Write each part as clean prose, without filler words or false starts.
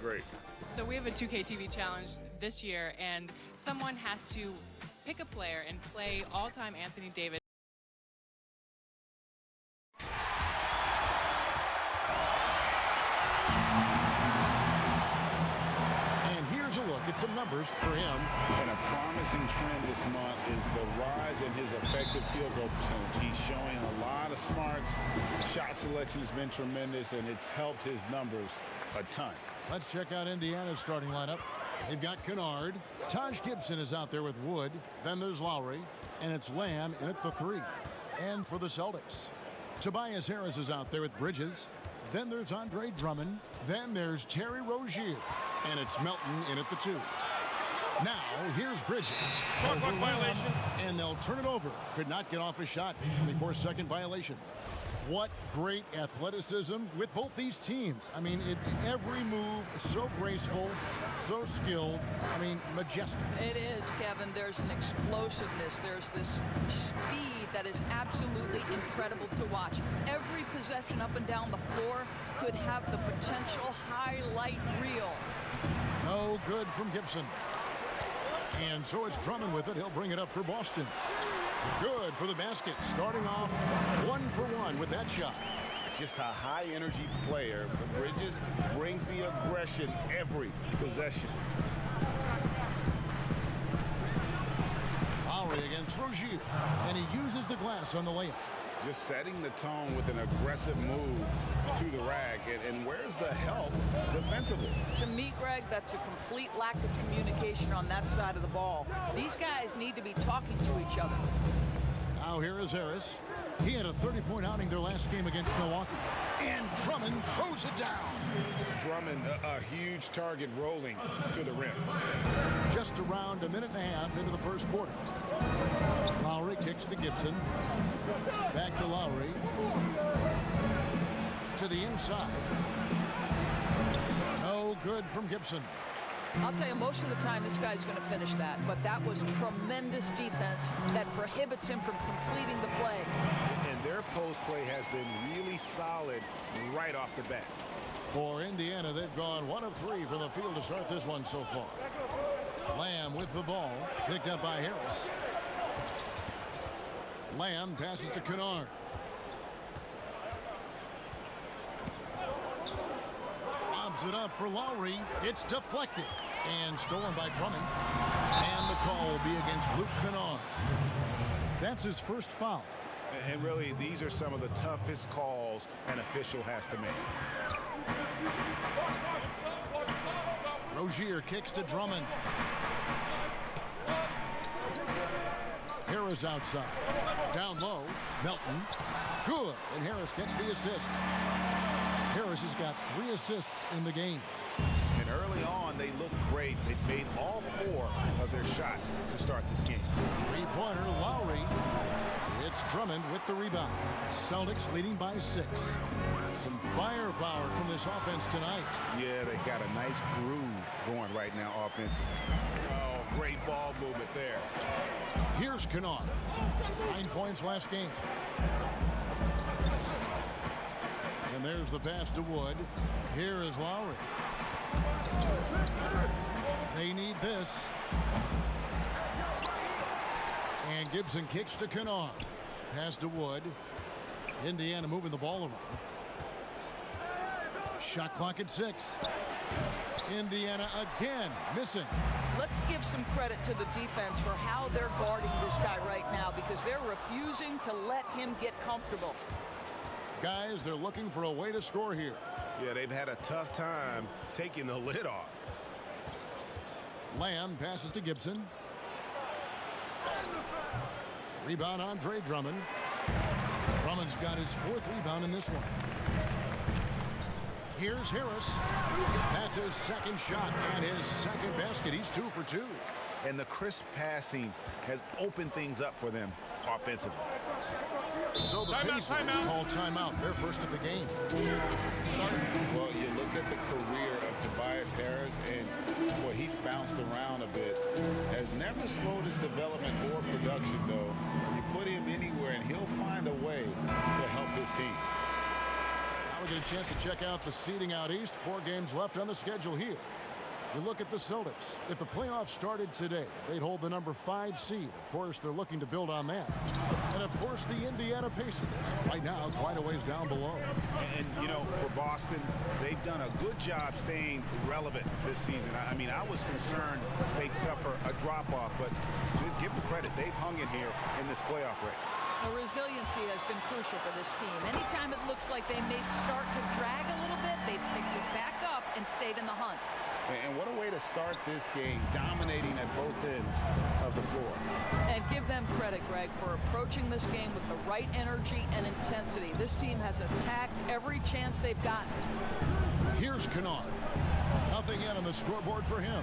great. So we have a 2K TV challenge this year, and someone has to pick a player and play all-time Anthony Davis. And here's a look at some numbers for him. And a promising trend this month is the rise in his effective field goal percentage. He's showing a lot of smarts. Shot selection has been tremendous, and it's helped his numbers a ton. Let's check out Indiana's starting lineup. They've got Kennard. Taj Gibson is out there with Wood. Then there's Lowry. And it's Lamb in at the 3. And for the Celtics, Tobias Harris is out there with Bridges. Then there's Andre Drummond. Then there's Terry Rozier. And it's Melton in at the 2. Now, here's Bridges. Clock violation. And they'll turn it over. Could not get off a shot. 24-second violation. What great athleticism with both these teams. I mean, every move so graceful, so skilled. I mean, majestic. It is, Kevin. There's an explosiveness. There's this speed that is absolutely incredible to watch. Every possession up and down the floor could have the potential highlight reel. No good from Gibson. And so it's Drummond with it. He'll bring it up for Boston. Good for the basket. Starting off 1 for 1 with that shot. Just a high-energy player. Bridges brings the aggression every possession. Lowry against Rozier. And he uses the glass on the layup. Just setting the tone with an aggressive move to the rack. And where's the help defensively? To me, Greg, that's a complete lack of communication on that side of the ball. These guys need to be talking to each other. Now here is Harris. He had a 30-point outing their last game against Milwaukee. And Drummond throws it down. Drummond, a huge target rolling to the rim. Just around a minute and a half into the first quarter. Lowry kicks to Gibson. Back to Lowry. To the inside. No good from Gibson. I'll tell you, most of the time this guy's going to finish that, but that was tremendous defense that prohibits him from completing the play. And their post play has been really solid right off the bat. For Indiana, they've gone 1 of 3 from the field to start this one so far. Lamb with the ball, picked up by Harris. Lamb passes to Kennard. Lobs it up for Lowry. It's deflected and stolen by Drummond. And the call will be against Luke Kennard. That's his first foul. And really, these are some of the toughest calls an official has to make. Rozier kicks to Drummond. Harris outside. Down low. Melton. Good. And Harris gets the assist. Harris has got 3 assists in the game. And early on, they look great. They've made all 4 of their shots to start this game. 3-pointer, Lowry. It's Drummond with the rebound. Celtics leading by 6. Some firepower from this offense tonight. Yeah, they got a nice groove going right now offensively. Oh, great ball movement there. Here's Kennard. 9 points last game. And there's the pass to Wood. Here is Lowry. They need this. And Gibson kicks to Kennard. Pass to Wood. Indiana moving the ball around. Shot clock at 6. Indiana again missing. Let's give some credit to the defense for how they're guarding this guy right now, because they're refusing to let him get comfortable. Guys, they're looking for a way to score here. Yeah, they've had a tough time taking the lid off. Lamb passes to Gibson. Rebound, Andre Drummond. Drummond's got his 4th rebound in this one. Here's Harris. That's his 2nd shot and his 2nd basket. He's 2 for 2. And the crisp passing has opened things up for them offensively. So the Pacers call timeout. Their first of the game. Well, you look at the career of Tobias Harris, and boy, he's bounced around a bit. Has never slowed his development or production, though. You put him anywhere, and he'll find a way to help his team. Now we get a chance to check out the seeding out east. 4 games left on the schedule here. You look at the Celtics. If the playoffs started today, they'd hold the number 5 seed. Of course, they're looking to build on that. And, of course, the Indiana Pacers. Right now, quite a ways down below. And you know, for Boston, they've done a good job staying relevant this season. I mean, I was concerned they'd suffer a drop-off, but just give them credit. They've hung in here in this playoff race. The resiliency has been crucial for this team. Anytime it looks like they may start to drag a little bit, they've picked it back up and stayed in the hunt. And what a way to start this game, dominating at both ends of the floor. And give them credit, Greg, for approaching this game with the right energy and intensity. This team has attacked every chance they've gotten. Here's Kennard. Nothing yet on the scoreboard for him.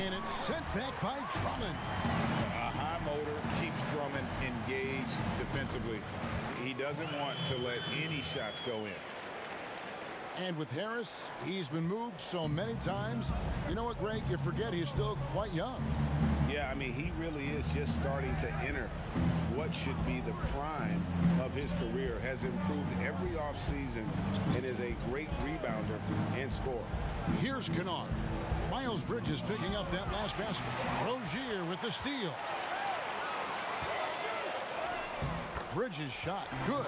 And it's sent back by Drummond. A high motor keeps Drummond engaged defensively. He doesn't want to let any shots go in. And with Harris, he's been moved so many times. You know what, Greg? You forget he's still quite young. Yeah, I mean, he really is just starting to enter what should be the prime of his career. Has improved every offseason and is a great rebounder and scorer. Here's Kennard. Miles Bridges picking up that last basket. Rozier with the steal. Bridges shot. Good.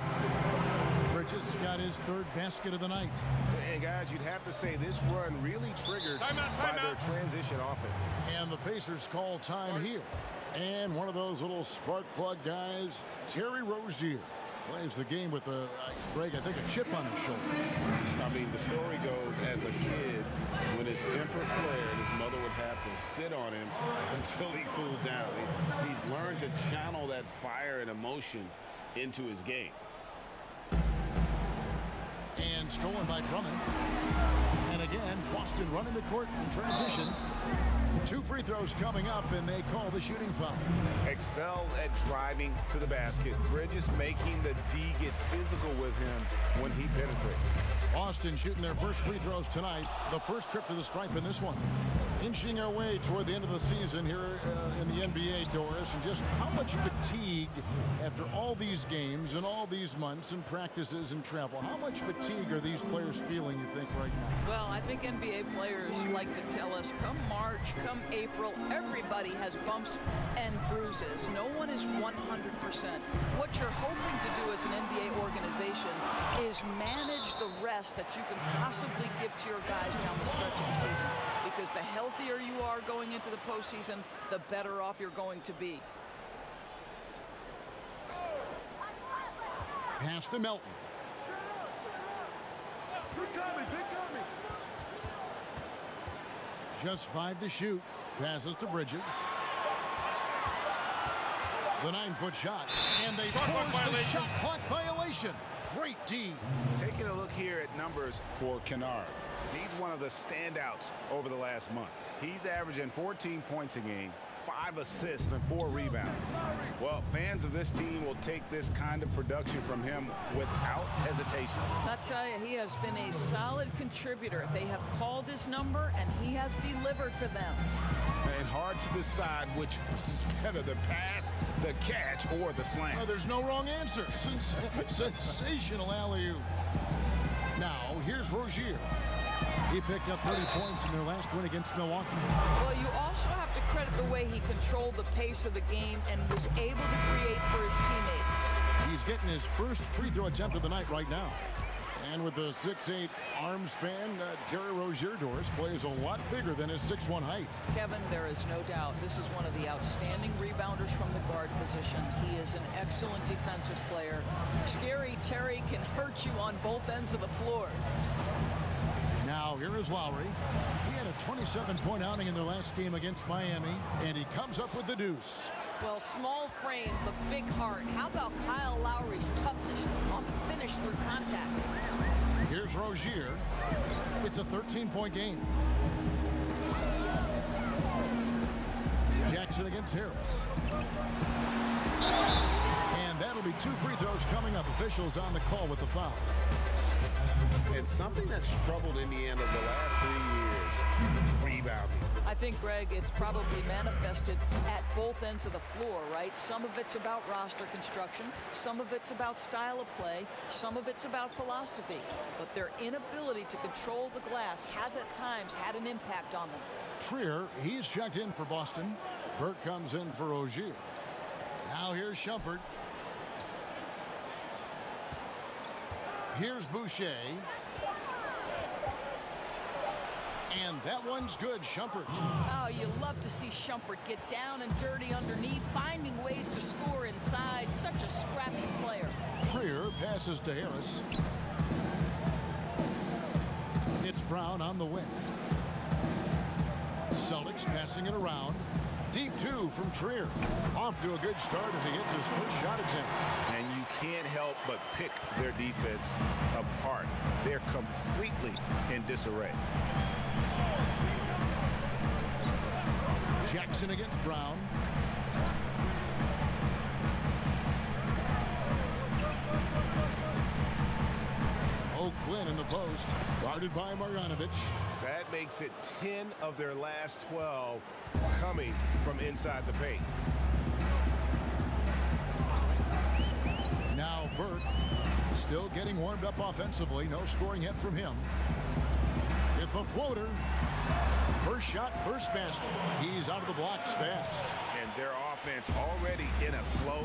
Bridges got his 3rd basket of the night. And guys, you'd have to say this run really triggered by their transition offense. And the Pacers call time here. And one of those little spark plug guys, Terry Rozier, plays the game with Greg, I think, a chip on his shoulder. I mean, the story goes, as a kid, when his temper flared, his mother would have to sit on him until he cooled down. He's learned to channel that fire and emotion into his game. And stolen by Drummond. And again, Boston running the court in transition. 2 free throws coming up, and they call the shooting foul. Excels at driving to the basket. Bridges making the D get physical with him when he penetrates. Boston shooting their first free throws tonight. The first trip to the stripe in this one. Inching our way toward the end of the season here in the NBA, Doris, and just how much fatigue after all these games and all these months and practices and travel. How much fatigue are these players feeling, you think, right now? Well, I think NBA players like to tell us, come March, come April, everybody has bumps and bruises. No one is 100%. What you're hoping to do as an NBA organization is manage the rest that you can possibly give to your guys down the stretch of the season. Because the healthier you are going into the postseason, the better off you're going to be. Pass to Melton. Just 5 to shoot. Passes to Bridges. The 9-foot shot. And they force the shot clock violation. Great D. Taking a look here at numbers for Kennard. He's one of the standouts over the last month. He's averaging 14 points a game, 5 assists, and 4 rebounds. Well, fans of this team will take this kind of production from him without hesitation. I tell you, he has been a solid contributor. They have called his number, and he has delivered for them. And hard to decide which is better, the pass, the catch, or the slam. Oh, there's no wrong answer. Sensational alley-oop. Now, here's Rozier. He picked up 30 points in their last win against Milwaukee. Well, you also have to credit the way he controlled the pace of the game and was able to create for his teammates. He's getting his first free throw attempt of the night right now. And with the 6'8" arm span, Terry Rozier, Doris, plays a lot bigger than his 6'1" height. Kevin, there is no doubt this is one of the outstanding rebounders from the guard position. He is an excellent defensive player. Scary Terry can hurt you on both ends of the floor. Now, here is Lowry. He had a 27-point outing in their last game against Miami, and he comes up with the deuce. Well, small frame, but big heart. How about Kyle Lowry's toughness on the finish through contact? Here's Rozier. It's a 13-point game. Jackson against Harris. And that'll be 2 free throws coming up. Officials on the call with the foul. And something that's troubled Indiana the last 3 years, rebounding. I think, Greg, it's probably manifested at both ends of the floor, right? Some of it's about roster construction, some of it's about style of play, some of it's about philosophy. But their inability to control the glass has at times had an impact on them. Trier, he's checked in for Boston. Burke comes in for Ogier. Now here's Shumpert. Here's Boucher. And that one's good, Shumpert. Oh, you love to see Shumpert get down and dirty underneath, finding ways to score inside. Such a scrappy player. Trier passes to Harris. It's Brown on the wing. Celtics passing it around. Deep two from Trier. Off to a good start as he hits his first shot attempt. And you can't help but pick their defense apart. They're completely in disarray. Jackson against Brown. O'Quinn in the post, guarded by Marjanovic. That makes it 10 of their last 12 coming from inside the paint. Now Burke still getting warmed up offensively. No scoring hit from him. Hit the floater. First shot, first basket. He's out of the blocks fast. And their offense already in a flow.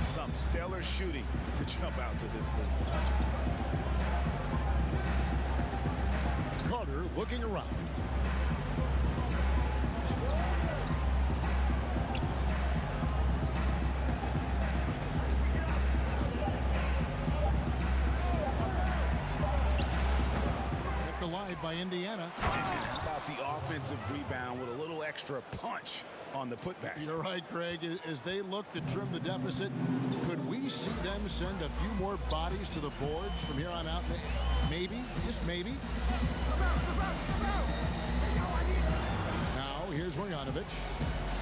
Some stellar shooting to jump out to this lead. Carter looking around. Kept alive by Indiana. How about the offensive rebound with a little extra punch on the putback? You're right, Greg. As they look to trim the deficit, could we see them send a few more bodies to the boards from here on out? Maybe, just maybe. Now, here's Marjanovic.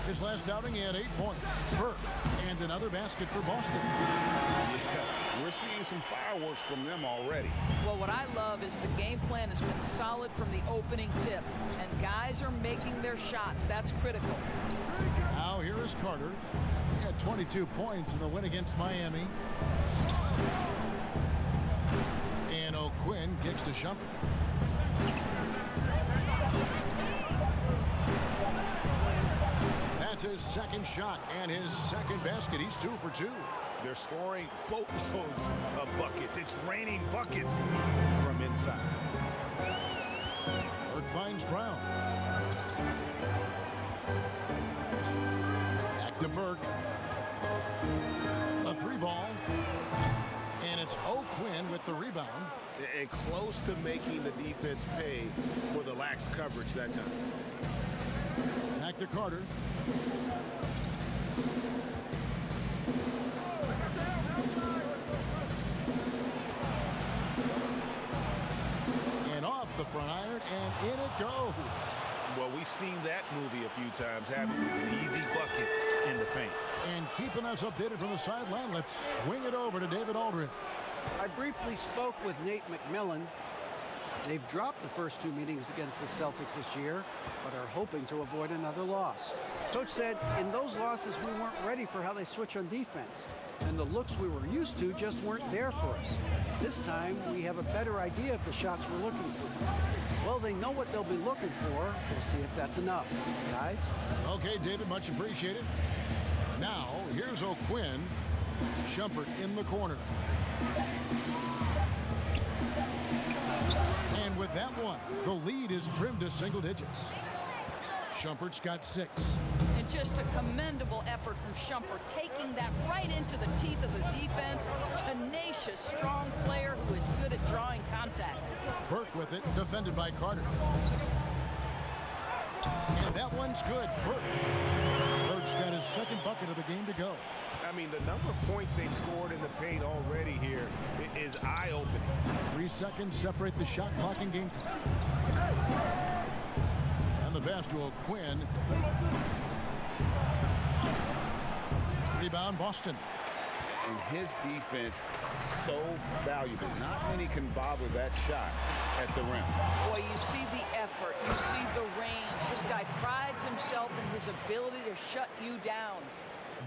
His last outing, he had 8 points. Burke, and another basket for Boston. Yeah, we're seeing some fireworks from them already. Well, what I love is the game plan has been solid from the opening tip, and guys are making their shots. That's critical. Now, here is Carter. He had 22 points in the win against Miami. And O'Quinn kicks to Shumpert. That's his second shot and his second basket. He's 2 for 2. They're scoring boatloads of buckets. It's raining buckets from inside. Burke finds Brown. Back to Burke. A 3-ball. And it's O'Quinn with the rebound. And close to making the defense pay for the lax coverage that time. Back to Carter. And off the front iron, and in it goes. Well, we've seen that movie a few times, haven't we? An easy bucket in the paint. And keeping us updated from the sideline, let's swing it over to David Aldridge. I briefly spoke with Nate McMillan. They've dropped the first 2 meetings against the Celtics this year, but are hoping to avoid another loss. Coach said, in those losses, we weren't ready for how they switch on defense, and the looks we were used to just weren't there for us. This time, we have a better idea of the shots we're looking for. Well, they know what they'll be looking for. We'll see if that's enough. Guys? Okay, David, much appreciated. Now, here's O'Quinn. Shumpert in the corner. And with that one, the lead is trimmed to single digits. Shumpert's got 6. And just a commendable effort from Shumpert, taking that right into the teeth of the defense. Tenacious, strong player who is good at drawing contact. Burke with it, defended by Carter. And that one's good. Burke's got his second bucket of the game to go. I mean, the number of points they've scored in the paint already here is eye-opening. 3 seconds separate the shot clock and game clock. And the pass to O'Quinn. Rebound, Boston. And his defense so valuable. Not many can bother that shot at the rim. Boy, you see the effort, you see the range. This guy prides his ability to shut you down.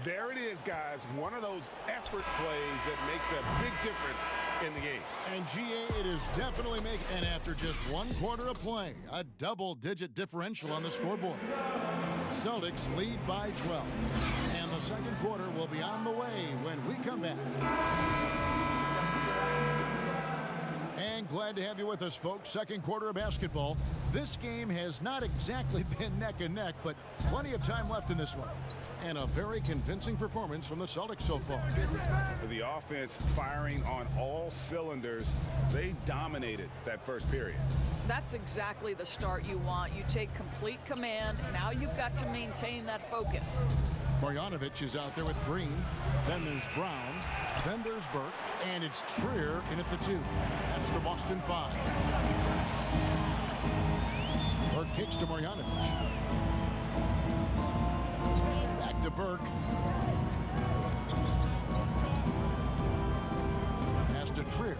There it is, guys. One of those effort plays that makes a big difference in the game. And GA, it is definitely making, and after just 1 quarter of play, a double-digit differential on the scoreboard. Celtics lead by 12. And the second quarter will be on the way when we come back. And glad to have you with us, folks. Second quarter of basketball. This game has not exactly been neck and neck, but plenty of time left in this one. And a very convincing performance from the Celtics so far. The offense firing on all cylinders. They dominated that first period. That's exactly the start you want. You take complete command. Now you've got to maintain that focus. Marjanovic is out there with Green. Then there's Brown. Then there's Burke. And it's Trier in at the 2. That's the Boston 5. Burke kicks to Marjanovic. Back to Burke. Pass to Trier.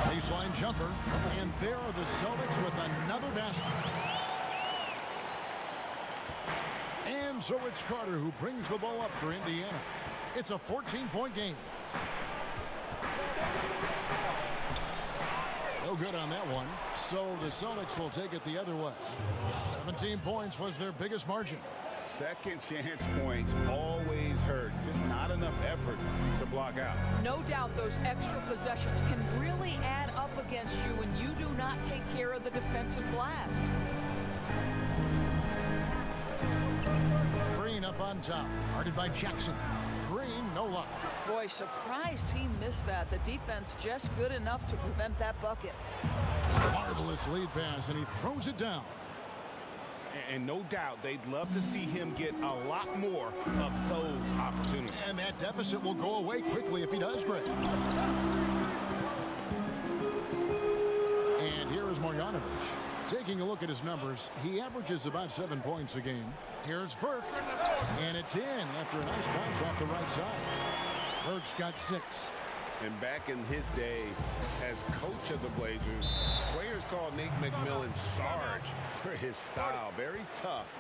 Baseline jumper. And there are the Celtics with another basket. And so it's Carter who brings the ball up for Indiana. It's a 14-point game. No good on that one. So the Celtics will take it the other way. 17 points was their biggest margin. Second chance points always hurt. Just not enough effort to block out. No doubt those extra possessions can really add up against you when you do not take care of the defensive glass. Green up on top. Guarded by Jackson. Green, no luck. Boy, surprised he missed that. The defense just good enough to prevent that bucket. Marvelous lead pass, and he throws it down. And no doubt they'd love to see him get a lot more of those opportunities. And that deficit will go away quickly if he does, Greg. And here is Marjanovic. Taking a look at his numbers, he averages about 7 points a game. Here's Burke, and it's in after a nice bounce off the right side. Burke's got 6. And back in his day as coach of the Blazers, players called Nate McMillan Sarge for his style. Very tough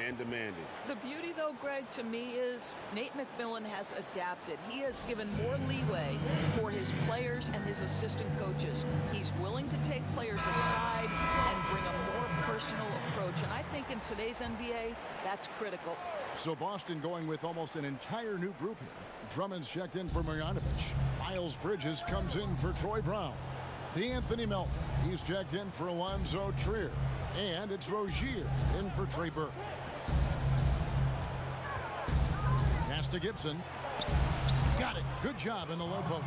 and demanding. The beauty, though, Greg, to me is Nate McMillan has adapted. He has given more leeway for his players and his assistant coaches. He's willing to take players aside and bring a more personal approach. And I think in today's NBA, that's critical. So Boston going with almost an entire new group here. Drummond's checked in for Marjanovic. Miles Bridges comes in for Troy Brown. Anthony Melton, he's checked in for Alonzo Trier. And it's Rozier in for Trey Burke. Pass to Gibson. Got it. Good job in the low post.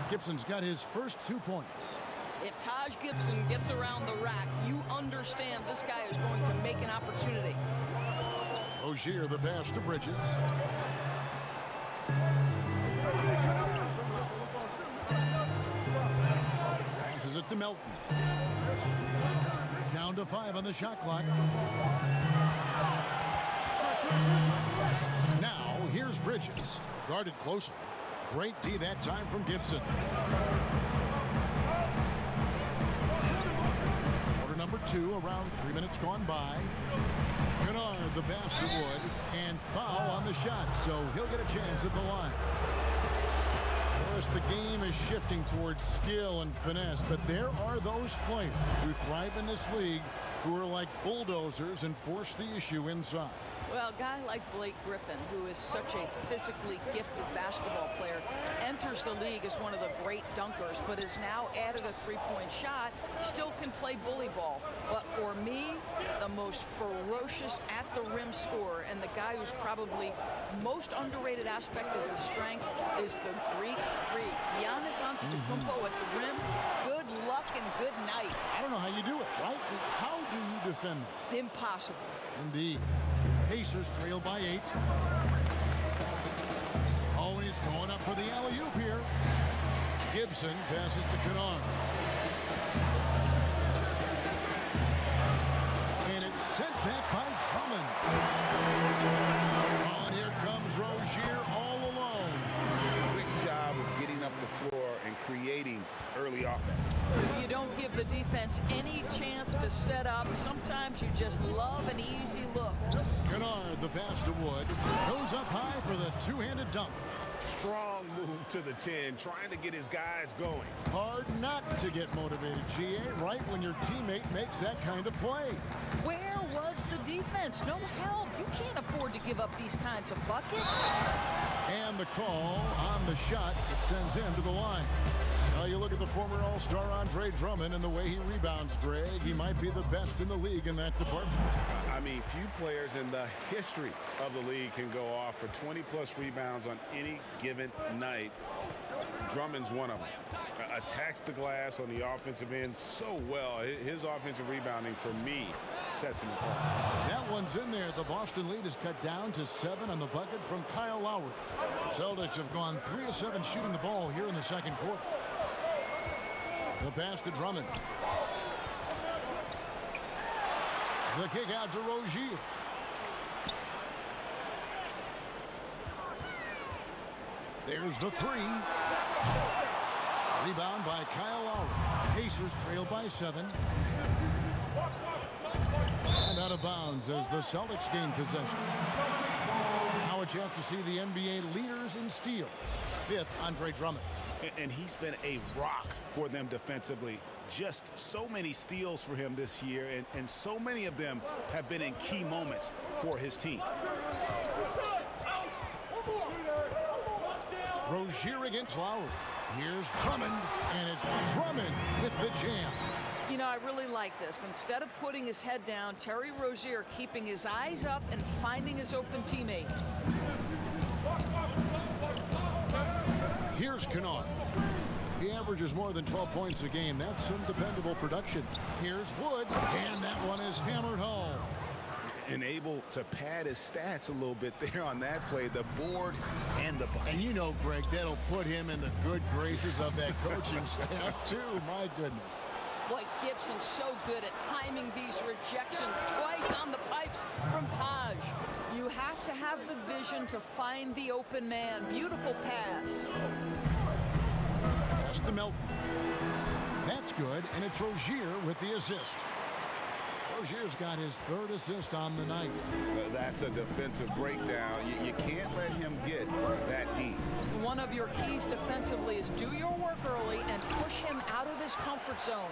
Gibson's got his first 2 points. If Taj Gibson gets around the rack, you understand this guy is going to make an opportunity. Rozier the pass to Bridges. Passes it to Melton. Down to 5 on the shot clock. Now here's Bridges. Guarded closely. Great D that time from Gibson. Quarter number 2, around 3 minutes gone by. Kennard the pass to Wood, and foul on the shot, so he'll get a chance at the line. Of course, the game is shifting towards skill and finesse, but there are those players who thrive in this league who are like bulldozers and force the issue inside. Well, a guy like Blake Griffin, who is such a physically gifted basketball player, enters the league as one of the great dunkers, but has now added a three-point shot, still can play bully ball. But for me, the most ferocious at-the-rim scorer, and the guy who's probably most underrated aspect as his strength, is the Greek freak. Giannis Antetokounmpo at the rim, good luck and good night. I don't know how you do it, right? How do you defend it? Impossible. Indeed. Pacers trail by 8. Oh, and he's going up for the alley-oop here. Gibson passes to Kennard. And it's sent back by Drummond. Oh, and here comes Rozier all alone. Quick job of getting up the floor and creating early offense. You don't give the defense any chance to set up. Sometimes you just love an easy look. Kennard, the pass to Wood, goes up high for the two-handed dunk. Strong move to the 10, trying to get his guys going. Hard not to get motivated, GA, right when your teammate makes that kind of play. Where was the defense? No help. You can't afford to give up these kinds of buckets. And the call on the shot, it sends him to the line. Now you look at the former All-Star Andre Drummond and the way he rebounds, Greg. He might be the best in the league in that department. I mean, few players in the history of the league can go off for 20-plus rebounds on any given night. Drummond's one of them. Attacks the glass on the offensive end so well. His offensive rebounding, for me, sets him apart. That one's in there. The Boston lead is cut down to 7 on the bucket from Kyle Lowry. Celtics have gone 3 of 7 shooting the ball here in the second quarter. The pass to Drummond. The kick out to Rozier. There's the 3. Rebound by Kyle Lowry. Pacers trail by 7. And out of bounds as the Celtics gain possession. Now a chance to see the NBA leaders in steals. 5th, Andre Drummond. And he's been a rock for them defensively. Just so many steals for him this year, and so many of them have been in key moments for his team. Rozier against Lowry. Here's Drummond, and it's Drummond with the jam. You know, I really like this. Instead of putting his head down, Terry Rozier keeping his eyes up and finding his open teammate. Here's Kennard. He averages more than 12 points a game. That's some dependable production. Here's Wood, and that one is hammered home. And able to pad his stats a little bit there on that play, the board and the bucket. And you know, Greg, that'll put him in the good graces of that coaching staff, too. My goodness. Boy, Gibson's so good at timing these rejections. Twice on the pipes from Taj. You have to have the vision to find the open man. Beautiful pass. Pass to Melton. That's good, and it's Rozier with the assist. Rozier's got his 3rd assist on the night. That's a defensive breakdown. You can't let him get that deep. One of your keys defensively is do your work early and push him out of his comfort zone.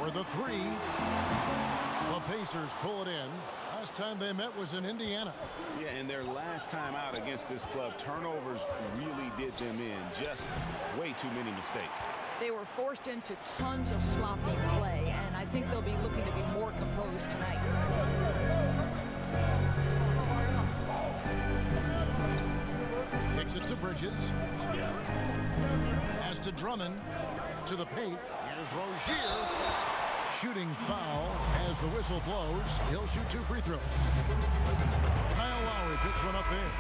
For the 3. The Pacers pull it in. Last time they met was in Indiana. Yeah, and their last time out against this club, turnovers really did them in. Just way too many mistakes. They were forced into tons of sloppy play, and I think they'll be looking to be more composed tonight. Kicks it to Bridges. Pass to Drummond. To the paint. Here's Rozier. Shooting foul as the whistle blows. He'll shoot 2 free throws. Kyle Lowry picks one up there.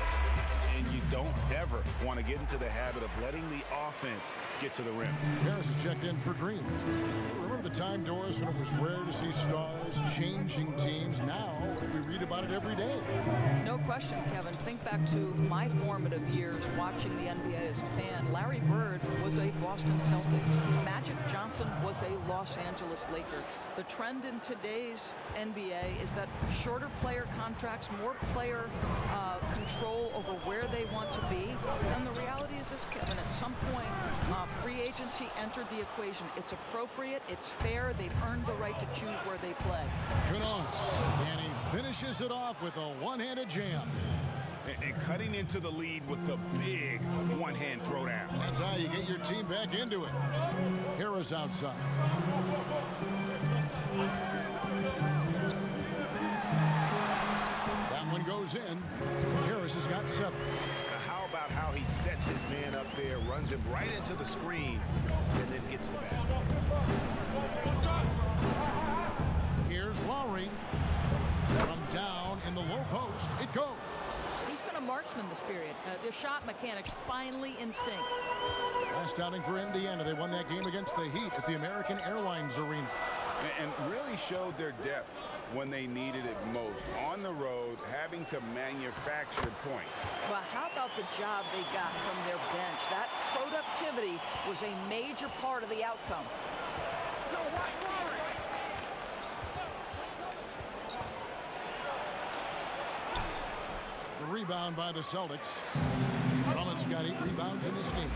And you don't ever want to get into the habit of letting the offense get to the rim. Harris is checked in for Green. Remember the time, Doris, when it was rare to see stars changing teams? Now we read about it every day. No question, Kevin. Think back to my formative years watching the NBA as a fan. Larry Bird was a Boston Celtic. Magic Johnson was a Los Angeles Laker. The trend in today's NBA is that shorter player contracts, more player control over where they want to be. And the reality is this, Kevin, at some point, free agency entered the equation. It's appropriate, it's fair, they've earned the right to choose where they play. Kennard, and he finishes it off with a one-handed jam. And cutting into the lead with the big one-hand throwdown. That's how you get your team back into it. Harris outside. That one goes in. Harris has got 7. How about how he sets his man up there, runs him right into the screen, and then gets the basket. Here's Lowry. From down in the low post, it goes. He's been a marksman this period. Their shot mechanics finally in sync. Last outing for Indiana, they won that game against the Heat at the American Airlines Arena. And really showed their depth when they needed it most. On the road, having to manufacture points. Well, how about the job they got from their bench? That productivity was a major part of the outcome. The rebound by the Celtics. Drummond's got 8 rebounds in this game.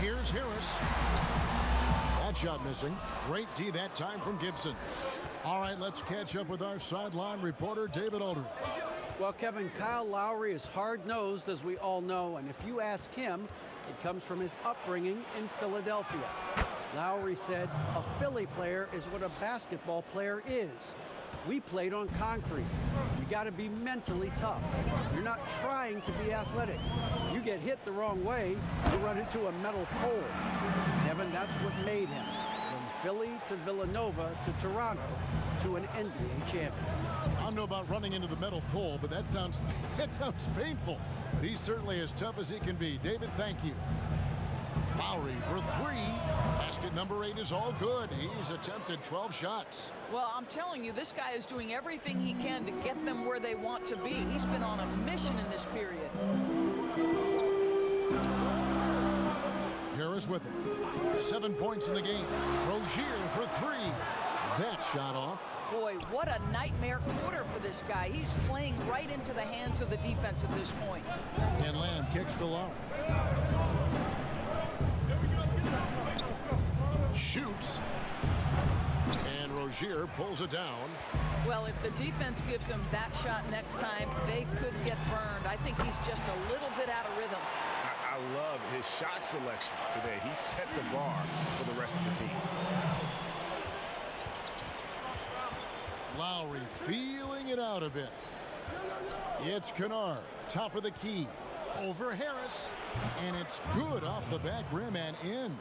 Here's Harris. That shot missing. Great D that time from Gibson. All right, let's catch up with our sideline reporter, David Aldridge. Well, Kevin, Kyle Lowry is hard-nosed, as we all know, and if you ask him, it comes from his upbringing in Philadelphia. Lowry said, a Philly player is what a basketball player is. We played on concrete. You got to be mentally tough. You're not trying to be athletic. You get hit the wrong way, you run into a metal pole. Kevin, that's what made him. From Philly to Villanova to Toronto to an NBA champion. I don't know about running into the metal pole, but that sounds painful. But he's certainly as tough as he can be. David, thank you. Lowry for 3. Basket number 8 is all good. He's attempted 12 shots. Well, I'm telling you, this guy is doing everything he can to get them where they want to be. He's been on a mission in this period. Harris with it. 7 points in the game. Rozier for 3. That shot off. Boy, what a nightmare quarter for this guy. He's playing right into the hands of the defense at this point. And Lamb kicks to Lowry. Shoots. And Rozier pulls it down. Well, if the defense gives him that shot next time, they could get burned. I think he's just a little bit out of rhythm. I love his shot selection today. He set the bar for the rest of the team. Lowry feeling it out a bit. It's Kennard, top of the key. Over Harris. And it's good off the back rim and in.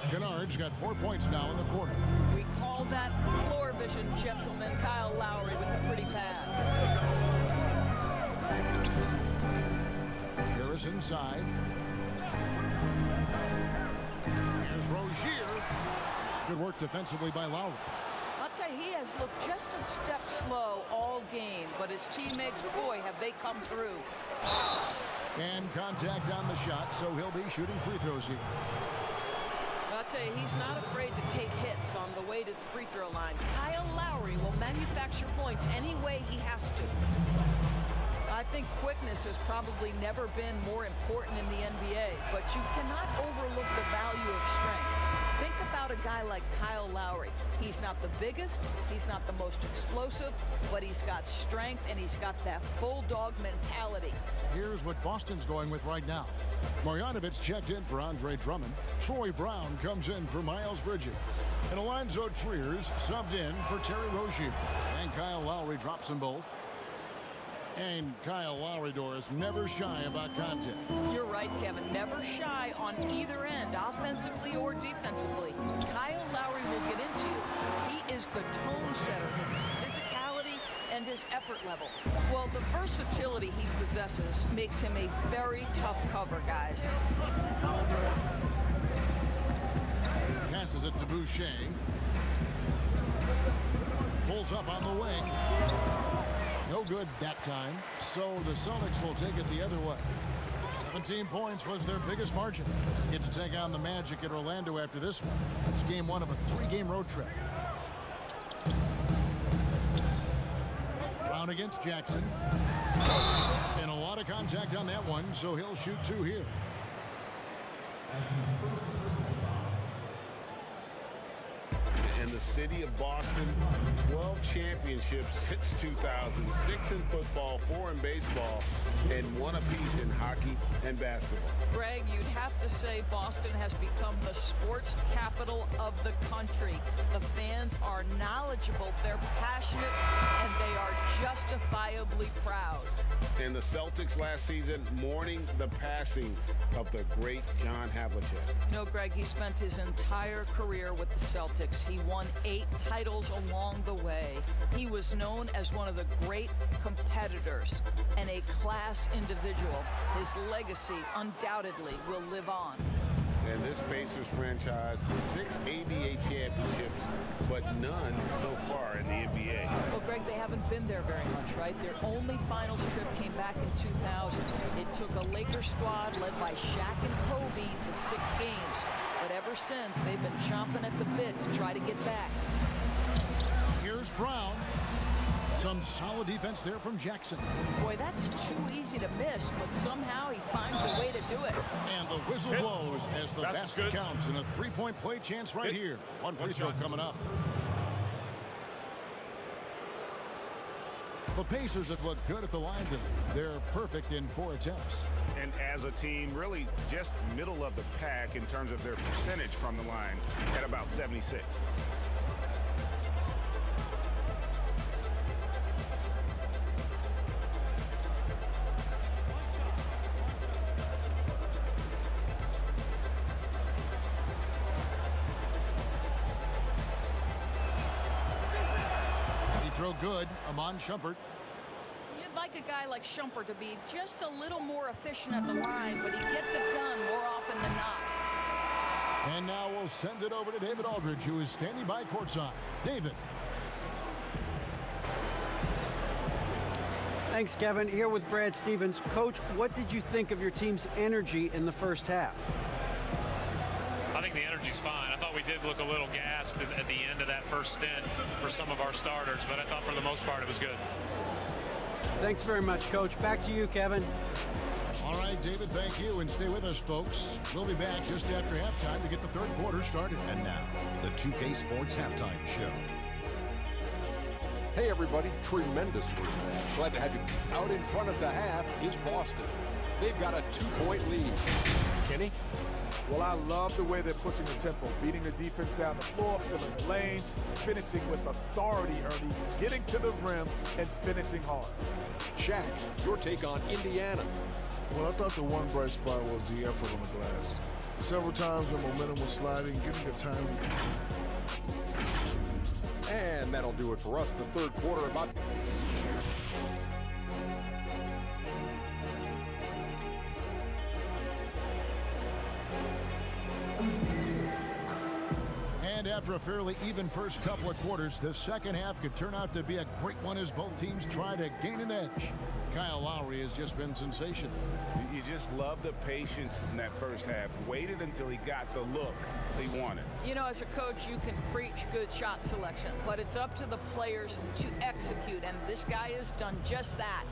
Kennard's got 4 points now in the quarter. We call that floor vision, gentlemen. Kyle Lowry with the pretty pass. Harris inside. Here's Rozier. Good work defensively by Lowry. I'll tell you, he has looked just a step slow all game, but his teammates, boy, have they come through. And contact on the shot, so he'll be shooting free throws here. I'll tell you, he's not afraid to take hits on the way to the free throw line. Kyle Lowry will manufacture points any way he has to. I think quickness has probably never been more important in the NBA, but you cannot overlook the value of strength. Think about a guy like Kyle Lowry. He's not the biggest, he's not the most explosive, but he's got strength and he's got that bulldog mentality. Here's what Boston's going with right now. Marjanovic checked in for Andre Drummond. Troy Brown comes in for Miles Bridges. And Alonzo Triers subbed in for Terry Rozier. And Kyle Lowry drops them both. And Kyle Lowry, Doris, never shy about contact. You're right, Kevin. Never shy on either end, offensively or defensively. Kyle Lowry will get into you. He is the tone setter with his physicality and his effort level. Well, the versatility he possesses makes him a very tough cover, guys. Passes it to Boucher. Pulls up on the wing. No good that time, so the Celtics will take it the other way. 17 points was their biggest margin. Get to take on the Magic at Orlando after this one. It's game 1 of a 3-game road trip. Brown against Jackson. And a lot of contact on that one, so he'll shoot 2 here. In the city of Boston, 12 championships since 2000, 6 in football, 4 in baseball, and 1 apiece in hockey and basketball. Greg, you'd have to say Boston has become the sports capital of the country. The fans are knowledgeable, they're passionate, and they are justifiably proud. And the Celtics last season mourning the passing of the great John Havlicek. You know, Greg, he spent his entire career with the Celtics. He won 8 titles along the way. He was known as one of the great competitors and a class individual. His legacy undoubtedly will live on. And this Pacers franchise, 6 ABA championships, but none so far in the NBA. Well, Greg, they haven't been there very much, right? Their only finals trip came back in 2000. It took a Lakers squad led by Shaq and Kobe to 6 games. But ever since, they've been chomping at the bit to try to get back. Here's Brown. Some solid defense there from Jackson. Boy, that's too easy to miss, but somehow he finds a way to do it. And the whistle blows as the basket counts, and a three-point play chance right here. One free throw coming up. The Pacers have looked good at the line tonight. They're perfect in 4 attempts. And as a team, really just middle of the pack in terms of their percentage from the line at about 76. Throw good. Amon Shumpert. You'd like a guy like Shumpert to be just a little more efficient at the line, but he gets it done more often than not. And now we'll send it over to David Aldridge, who is standing by courtside. David. Thanks, Kevin. Here with Brad Stevens. Coach, what did you think of your team's energy in the first half? I think the energy's fine. I thought we did look a little gassed at the end of that first stint for some of our starters, but I thought for the most part it was good. Thanks very much, Coach. Back to you, Kevin. All right, David, thank you, and stay with us, folks. We'll be back just after halftime to get the third quarter started. And now, the 2K Sports Halftime Show. Hey, everybody. Tremendous first half. Glad to have you. Out in front of the half is Boston. They've got a 2-point lead. Kenny? Well, I love the way they're pushing the tempo, beating the defense down the floor, filling the lanes, finishing with authority, Ernie, getting to the rim and finishing hard. Shaq, your take on Indiana. Well, I thought the one bright spot was the effort on the glass. Several times when momentum was sliding, getting a timely. And that'll do it for us. The third quarter about... And after a fairly even first couple of quarters, the second half could turn out to be a great one as both teams try to gain an edge. Kyle Lowry has just been sensational. You just love the patience in that first half. Waited until he got the look he wanted. You know, as a coach, you can preach good shot selection, but it's up to the players to execute, and this guy has done just that.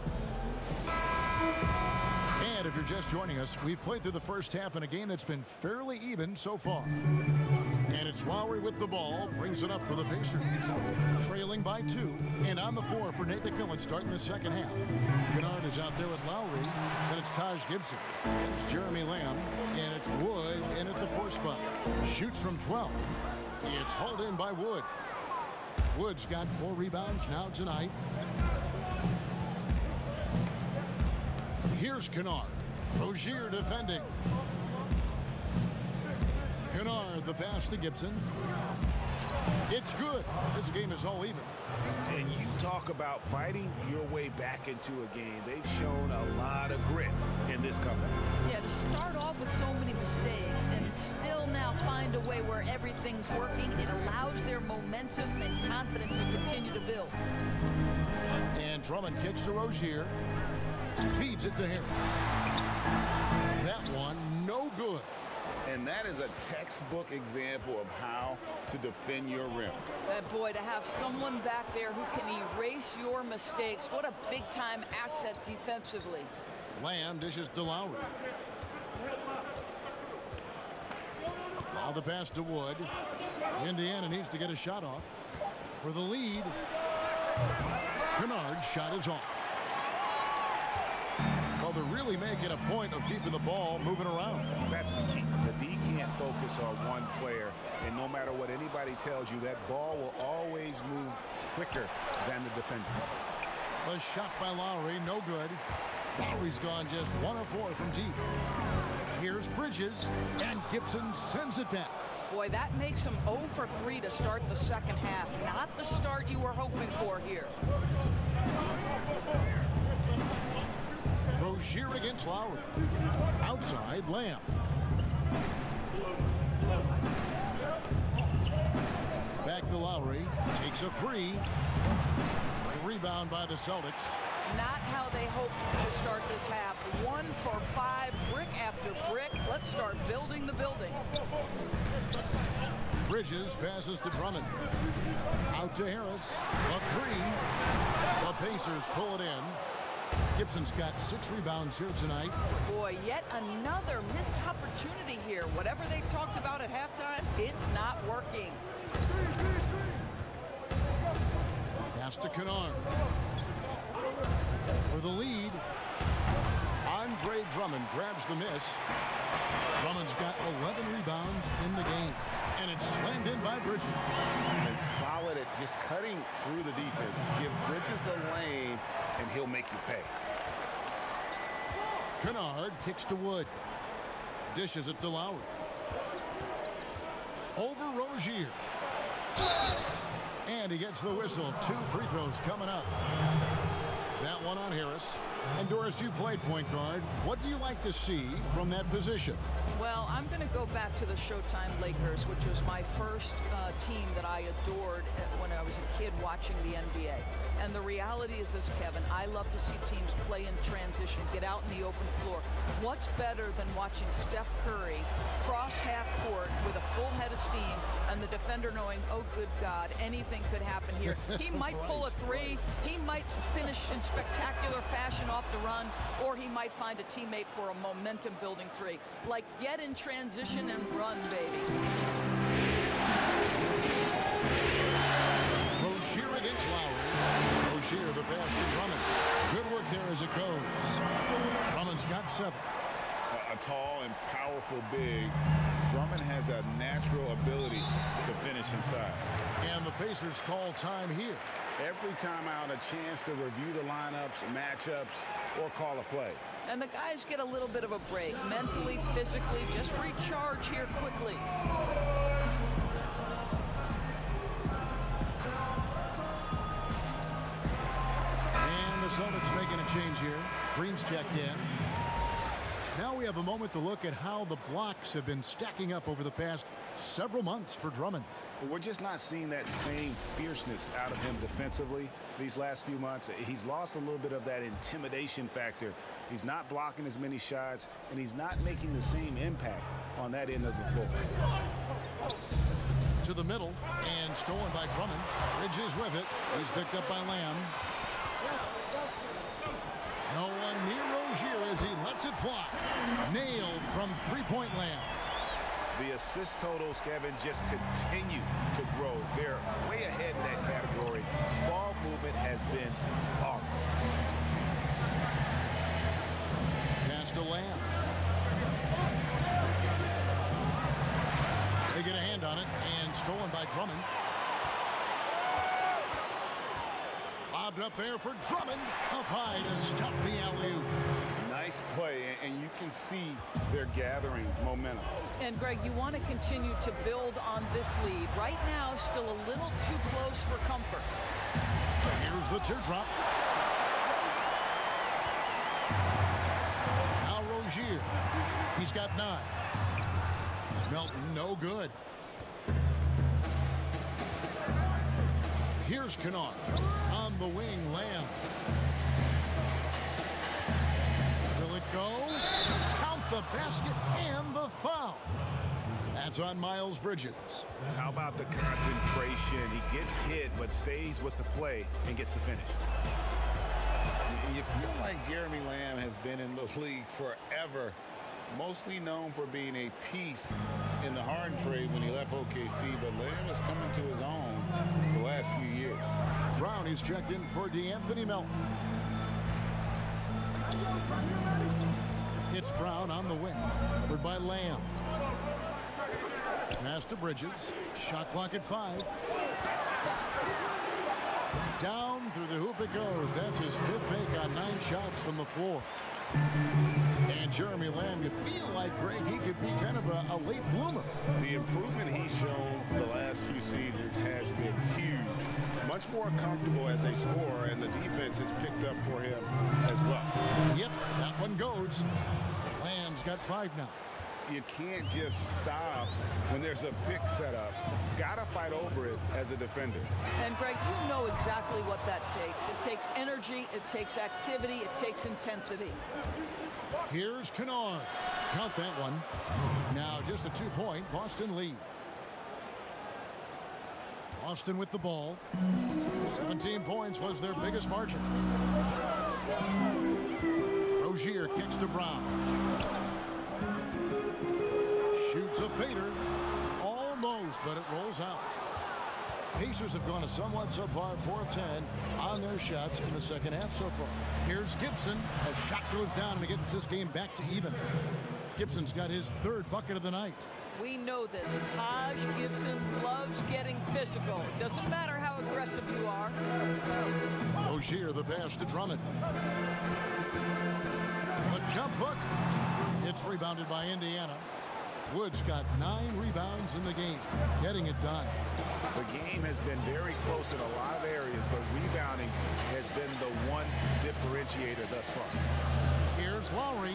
And if you're just joining us, we've played through the first half in a game that's been fairly even so far. And it's Lowry with the ball, brings it up for the Pacers. Trailing by 2, and on the floor for Nate McMillan starting the second half. Kennard is out there with Lowry, then it's Taj Gibson. It's Jeremy Lamb, and it's Wood in at the 4 spot. Shoots from 12. It's hauled in by Wood. Wood's got 4 rebounds now tonight. Here's Kennard. Rozier defending. Kennard, the pass to Gibson. It's good. This game is all even. And you talk about fighting your way back into a game. They've shown a lot of grit in this comeback. Yeah, to start off with so many mistakes and still now find a way where everything's working, it allows their momentum and confidence to continue to build. And Drummond kicks to Rozier. Feeds it to Harris. That one, no good. And that is a textbook example of how to defend your rim. Boy, to have someone back there who can erase your mistakes, what a big-time asset defensively. Lamb dishes to Lowry. Now the pass to Wood. Indiana needs to get a shot off. For the lead, Kennard's shot is off. Well, they're really making a point of keeping the ball moving around. That's the key. The D can't focus on one player, and no matter what anybody tells you, that ball will always move quicker than the defender. The shot by Lowry, no good. Lowry's gone just 1 of 4 from deep. Here's Bridges, and Gibson sends it back. Boy, that makes him 0 for 3 to start the second half. Not the start you were hoping for here. Rozier against Lowry. Outside, Lamb. Lowry takes a three. The rebound by the Celtics. Not how they hoped to start this half. 1 for 5, brick after brick. Let's start building the building. Bridges passes to Drummond. Out to Harris. A three. The Pacers pull it in. Gibson's got 6 rebounds here tonight. Boy, yet another missed opportunity here. Whatever they talked about at halftime, it's not working. Pass to Kennard. For the lead, Andre Drummond grabs the miss. Drummond's got 11 rebounds in the game, and it's slammed in by Bridges. And solid at just cutting through the defense. Give Bridges a lane, and he'll make you pay. Kennard kicks to Wood. Dishes it to Lowry. Over Rozier. And he gets the whistle. 2 free throws coming up. That one on Harris. And Doris, you played point guard. What do you like to see from that position? Well, I'm going to go back to the Showtime Lakers, which was my first team that I adored when I was a kid watching the NBA. And the reality is this, Kevin, I love to see teams play in transition, get out in the open floor. What's better than watching Steph Curry cross half court with a full head of steam and the defender knowing, oh, good God, anything could happen here. He might pull a three. He might finish in spectacular fashion off the run, or he might find a teammate for a momentum-building three. Like, get in transition and run, baby. Rozier against Lowry. Rozier the pass to Drummond. Good work there as it goes. Drummond's got 7. A tall and powerful big. Drummond has a natural ability to finish inside. And the Pacers call time here. Every time out, a chance to review the lineups, matchups, or call a play. And the guys get a little bit of a break, mentally, physically, just recharge here quickly. And the Celtics making a change here. Green's checked in. Now we have a moment to look at how the blocks have been stacking up over the past several months for Drummond. We're just not seeing that same fierceness out of him defensively these last few months. He's lost a little bit of that intimidation factor. He's not blocking as many shots, and he's not making the same impact on that end of the floor. To the middle, and stolen by Drummond. Bridges with it. He's picked up by Lamb. No one near Rozier as he lets it fly. Nailed from three-point land. The assist totals, Kevin, just continue to grow. They're way ahead in that category. Ball movement has been flawless. Pass to Lamb. They get a hand on it, and stolen by Drummond. Lobbed up there for Drummond. Up high to stuff the alley-oop. Nice play, and you can see they're gathering momentum. And, Greg, you want to continue to build on this lead. Right now, still a little too close for comfort. Here's the teardrop. Now Rozier. He's got 9. Melton, no good. Here's Kennard. On the wing, Lamb. Will it go? Count the basket and the foul. That's on Miles Bridges. How about the concentration? He gets hit, but stays with the play and gets the finish. You feel like Jeremy Lamb has been in the league forever, mostly known for being a piece in the Harden trade when he left OKC, but Lamb is coming to his own the last few years. Brown is checked in for DeAnthony Melton. It's Brown on the wing, covered by Lamb. Pass to Bridges. Shot clock at 5. Down through the hoop it goes. That's his 5th make on 9 shots from the floor. And Jeremy Lamb, you feel like, Greg, he could be kind of a late bloomer. The improvement he's shown the last few seasons has been huge. Much more comfortable as a scorer, and the defense has picked up for him as well. Yep, that one goes. Lamb's got 5 now. You can't just stop when there's a pick set up. Gotta fight over it as a defender. And Greg, you know exactly what that takes. It takes energy, it takes activity, it takes intensity. Here's Kennard. Count that one. Now just a 2-point Boston lead. Boston with the ball. 17 points was their biggest margin. Rozier kicks to Brown. Shoots a fader. Almost, but it rolls out. Pacers have gone a somewhat subpar 4 of 10 on their shots in the second half so far. Here's Gibson. A shot goes down and it gets this game back to even. Gibson's got his 3rd bucket of the night. We know this. Taj Gibson loves getting physical. It doesn't matter how aggressive you are. Rozier, the pass to Drummond. The jump hook. It's rebounded by Indiana. Woods got 9 rebounds in the game, getting it done. The game has been very close in a lot of areas, but rebounding has been the one differentiator thus far. Here's Lowry.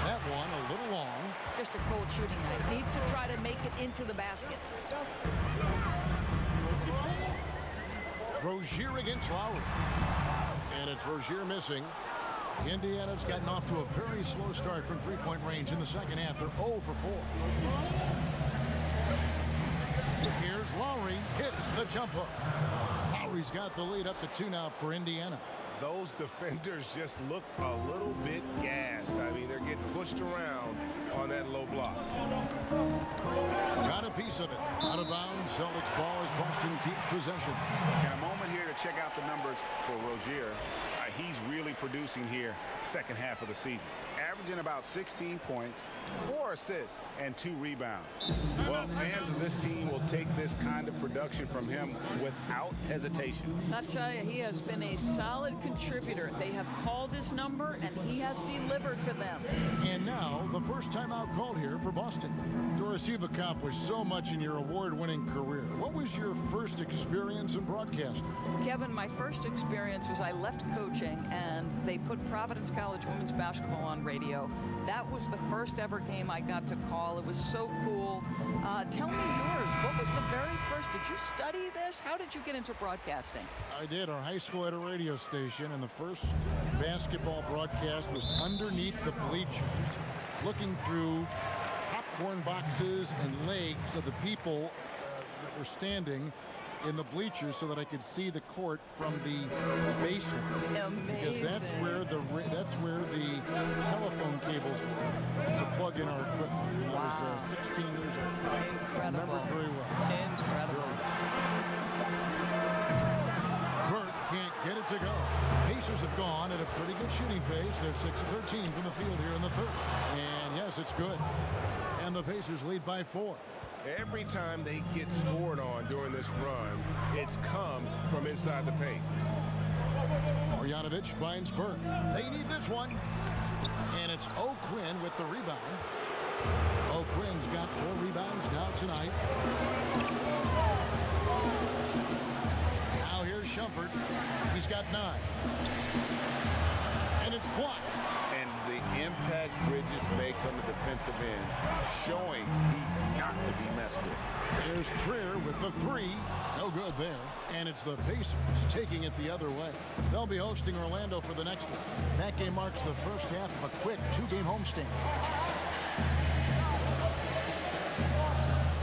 That one a little long. Just a cold shooting night. Needs to try to make it into the basket. Rozier against Lowry. And it's Rozier missing. Indiana's gotten off to a very slow start from 3-point range in the second half. They're 0 for 4. Here's Lowry. Hits the jump hook. Lowry's got the lead up to 2 now for Indiana. Those defenders just look a little bit gassed. I mean, they're getting pushed around on that low block. Got a piece of it. Out of bounds. Celtics ball as Boston keeps possession. And a moment here to check out the numbers for Rozier. He's really producing here second half of the season. Averaging about 16 points, 4 assists, and 2 rebounds. Well, fans of this team will take this kind of production from him without hesitation. I'll tell you, he has been a solid contributor. They have called his number, and he has delivered for them. And now, the first time out called here for Boston. Doris, you've accomplished so much in your award-winning career. What was your first experience in broadcasting? Kevin, my first experience was I left coaching, and they put Providence College women's basketball on radio. That was the first ever game I got to call. It was so cool. Tell me yours. What was the very first? Did you study this? How did you get into broadcasting? I did. Our high school had a radio station, and the first basketball broadcast was underneath the bleachers, looking through popcorn boxes and legs of the people that were standing in the bleachers so that I could see the court from the basement. Amazing. Because that's where the telephone cables were to plug in our equipment. Wow. I was 16 years old. Incredible. I remember it very well. Incredible. Burke can't get it to go. Pacers have gone at a pretty good shooting pace. They're 6 of 13 from the field here in the third. And yes, it's good. And the Pacers lead by 4. Every time they get scored on during this run, it's come from inside the paint. Marjanovic finds Burke. They need this one. And it's O'Quinn with the rebound. O'Quinn's got 4 rebounds now tonight. Now here's Shumpert. He's got 9. And it's blocked. And the impact Bridges makes on the defensive end, showing he's not to be messed with. There's Trier with the 3. No good there. And it's the Pacers taking it the other way. They'll be hosting Orlando for the next one. That game marks the first half of a quick 2-game homestand.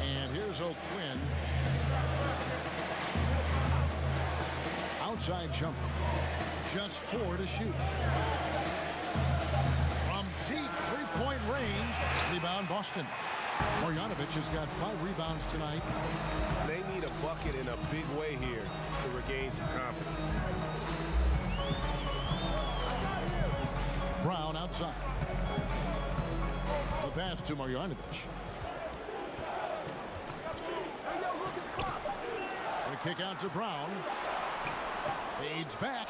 And here's O'Quinn. Outside jumper. Just 4 to shoot. From deep 3-point range. Rebound Boston. Marjanovic has got 5 rebounds tonight. They need a bucket in a big way here to regain some confidence. Brown outside. The pass to Marjanovic. The kick out to Brown. Fades back.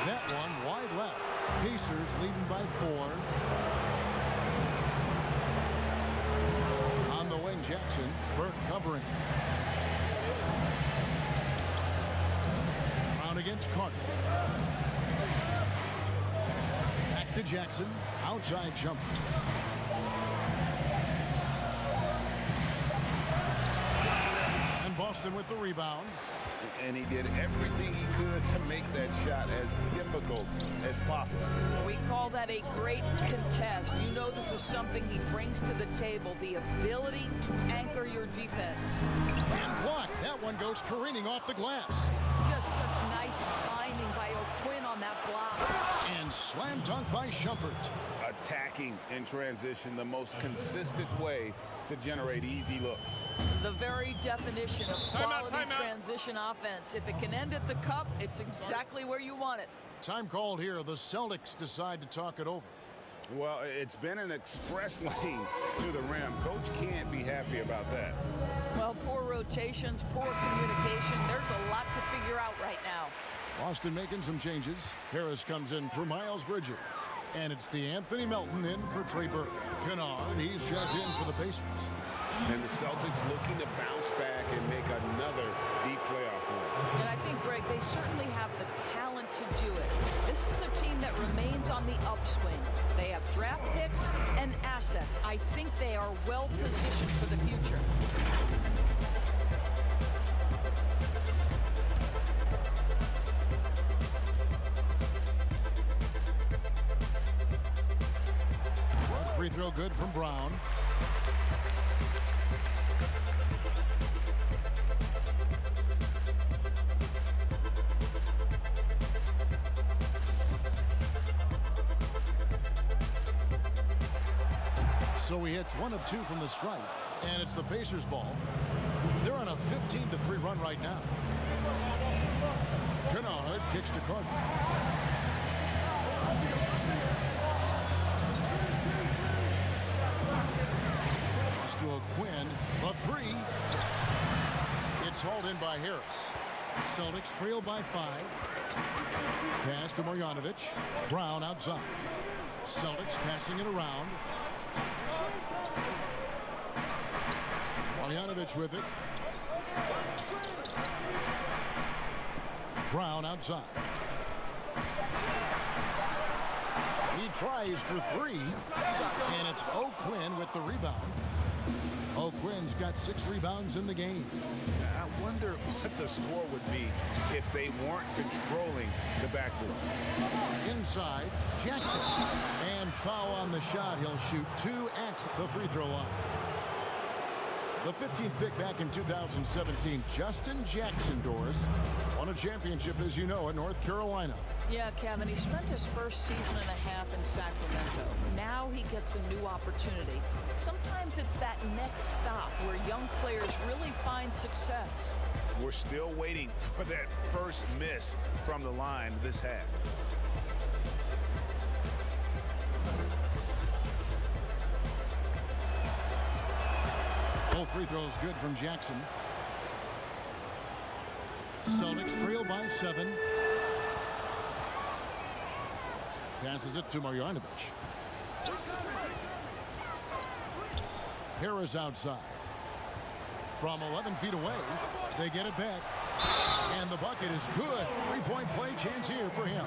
That one wide left. Pacers leading by 4. On the wing, Jackson. Burke covering. Brown against Carter. Back to Jackson. Outside jumper. Jackson with the rebound. And he did everything he could to make that shot as difficult as possible. We call that a great contest. You know this is something he brings to the table, the ability to anchor your defense. And blocked. That one goes careening off the glass. Just such nice timing by O'Quinn on that block. And slam dunk by Shumpert. Attacking in transition, the most consistent way to generate easy looks. The very definition of quality transition offense. If it can end at the cup, it's exactly where you want it. Time called here. The Celtics decide to talk it over. Well, it's been an express lane to the rim. Coach can't be happy about that. Well, poor rotations, poor communication. There's a lot to figure out right now. Boston making some changes. Harris comes in for Miles Bridges. And it's DeAnthony Melton in for Trey Burke. Kennard, he's checked in for the Pacers. And the Celtics looking to bounce back and make another deep playoff run. And I think, Greg, they certainly have the talent to do it. This is a team that remains on the upswing. They have draft picks and assets. I think they are well positioned for the future. One free throw good from Brown. So he hits 1 of 2 from the stripe, and it's the Pacers' ball. They're on a 15-3 run right now. Kennard kicks to Carter. Pass to O'Quinn, a three. It's hauled in by Harris. Celtics trail by 5. Pass to Marjanovic. Brown outside. Celtics passing it around. Marjanovic with it. Brown outside. He tries for 3, and it's O'Quinn with the rebound. O'Quinn's got 6 rebounds in the game. I wonder what the score would be if they weren't controlling the backdoor. Inside, Jackson. And foul on the shot. He'll shoot 2 at the free throw line. The 15th pick back in 2017, Justin Jackson, Doris, won a championship, as you know, at North Carolina. Yeah, Kevin, he spent his first season and a half in Sacramento. Now he gets a new opportunity. Sometimes it's that next stop where young players really find success. We're still waiting for that first miss from the line this half. Both free throws good from Jackson. Celtics trail by 7. Passes it to Marjanovic. Harris outside. From 11 feet away, they get it back. And the bucket is good. 3-point play chance here for him.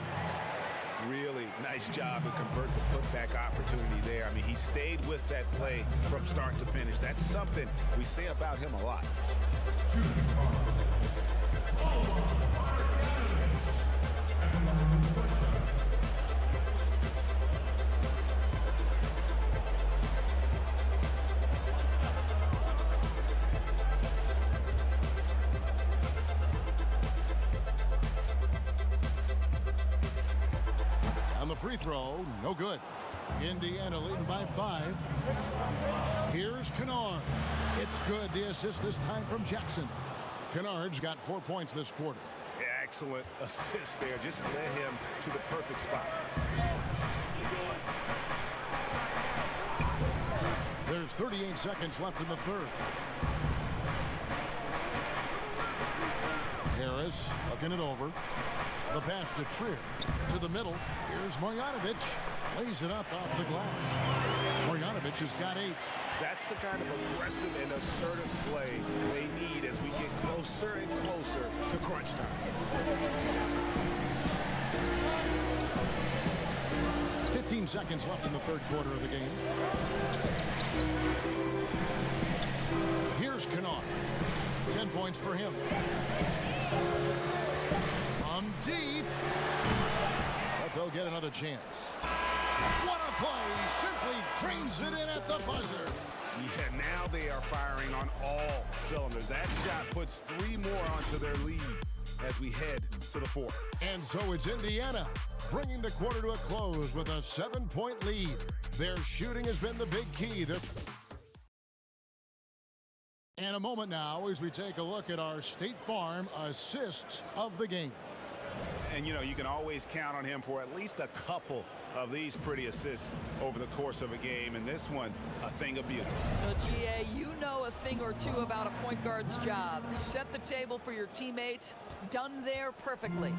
Really nice job to convert the putback opportunity there. I mean, he stayed with that play from start to finish. That's something we say about him a lot. Free throw, no good. Indiana leading by 5. Here's Kennard. It's good. The assist this time from Jackson. Kennard's got 4 points this quarter. Excellent assist there. Just led him to the perfect spot. There's 38 seconds left in the third. Harris looking it over. The pass to Trier. To the middle. Here's Marjanovic. Lays it up off the glass. Marjanovic has got 8. That's the kind of aggressive and assertive play they need as we get closer and closer to crunch time. 15 seconds left in the third quarter of the game. Here's Kennard. 10 points for him. From deep. But they'll get another chance. What a play. Simply drains it in at the buzzer. Yeah, now they are firing on all cylinders. That shot puts 3 more onto their lead as we head to the 4th. And so it's Indiana bringing the quarter to a close with a 7-point lead. Their shooting has been the big key. And a moment now as we take a look at our State Farm assists of the game. And, you know, you can always count on him for at least a couple of these pretty assists over the course of a game. And this one, a thing of beauty. So, GA, you know a thing or two about a point guard's job. Set the table for your teammates. Done there perfectly.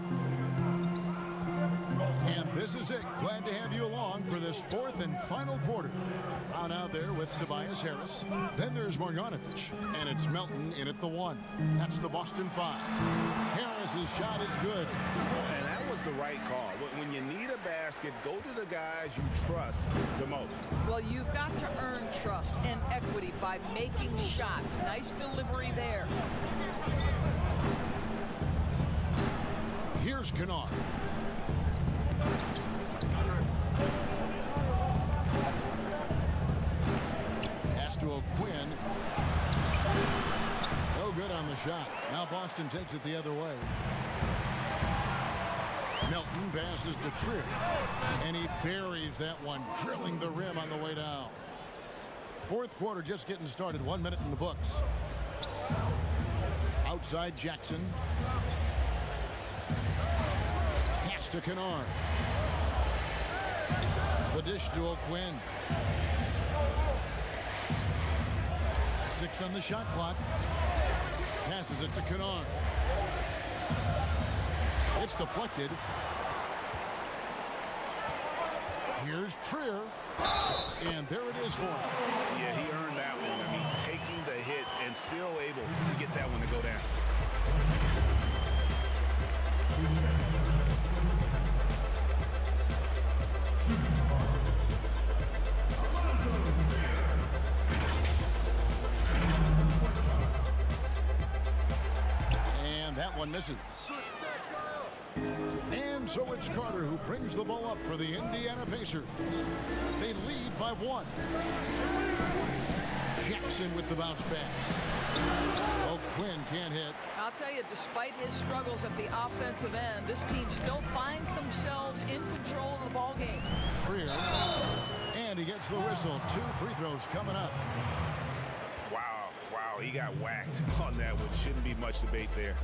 And this is it. Glad to have you along for this 4th and final quarter. On out there with Tobias Harris. Then there's Marjanovic. And it's Melton in at the 1. That's the Boston 5. Harris's shot is good. And that was the right call. When you need a basket, go to the guys you trust the most. Well, you've got to earn trust and equity by making shots. Nice delivery there. Here's Kennard. Pass to O'Quinn. No good on the shot. Now Boston takes it the other way. Melton passes to Trier. And he buries that one, drilling the rim on the way down. 4th quarter just getting started. 1 minute in the books. Outside Jackson. Pass to Kennard. The dish to O'Quinn. 6 on the shot clock. Passes it to Kennard. It's deflected. Here's Trier. And there it is for him. Yeah, he earned that one. I mean, taking the hit and still able to get that one to go down. And that one misses. And so it's Carter who brings the ball up for the Indiana Pacers. They lead by 1. Jackson with the bounce pass. O'Quinn can't hit. I'll tell you, despite his struggles at the offensive end, this team still finds themselves in control of the ball game. Trier. And he gets the whistle. 2 free throws coming up. Wow, he got whacked on that one. Shouldn't be much debate there.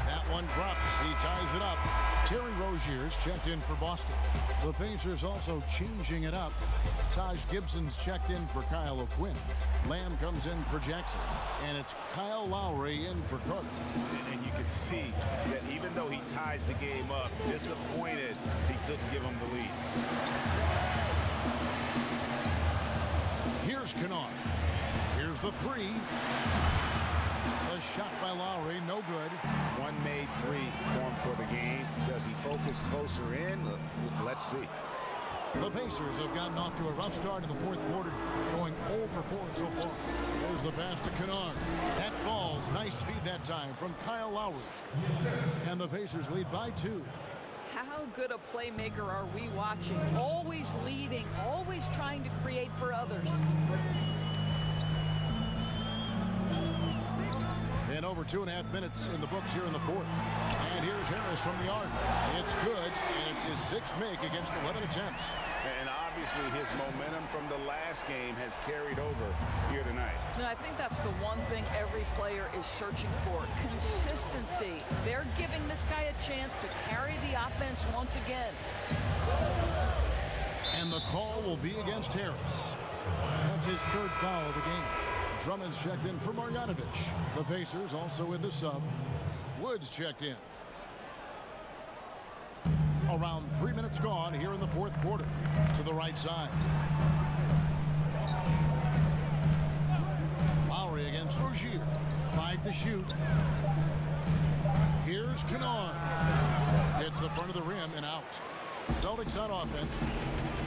That one drops. He ties it up. Terry Rozier's checked in for Boston. The Pacers also changing it up. Taj Gibson's checked in for Kyle O'Quinn. Lamb comes in for Jackson. And it's Kyle Lowry in for Carter. And you can see that even though he ties the game up, disappointed he couldn't give him the lead. Here's Kennard. Here's the 3. The shot by Lowry, no good. 1 made 3 form for the game. Does he focus closer in? Let's see. The Pacers have gotten off to a rough start in the 4th quarter, going 0 for 4 so far. There's the pass to Kennard. That falls. Nice feed that time from Kyle Lowry. And the Pacers lead by 2. How good a playmaker are we watching? Always leading, always trying to create for others. And over 2.5 minutes in the books here in the 4th. And here's Harris from the arc. It's good, and it's his 6th make against 11 attempts. And obviously his momentum from the last game has carried over here tonight. And I think that's the one thing every player is searching for. Consistency. They're giving this guy a chance to carry the offense once again. And the call will be against Harris. That's his 3rd foul of the game. Drummond's checked in for Marjanovic. The Pacers also with the sub. Woods checked in. Around 3 minutes gone here in the 4th quarter. To the right side. Lowry against Rozier. 5 5 to shoot. Here's Kennard. Hits the front of the rim and out. Celtics on offense.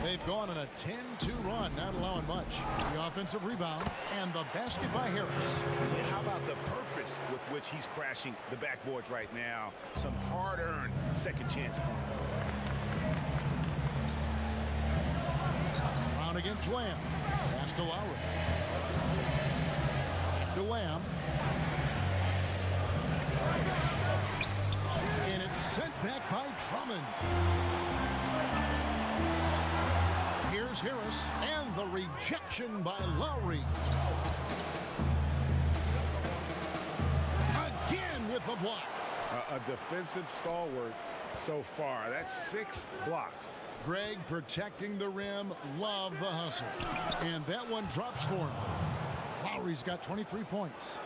They've gone on a 10-2 run, not allowing much. The offensive rebound and the basket by Harris. Yeah, how about the purpose with which he's crashing the backboards right now? Some hard-earned second chance points. Brown against Lamb. Pass to Lowry. To Lamb. And it's sent back by Drummond. Here's Harris, and the rejection by Lowry. Again with the block. A defensive stalwart so far. That's 6 blocks. Greg protecting the rim. Love the hustle. And that one drops for him. Lowry's got 23 points.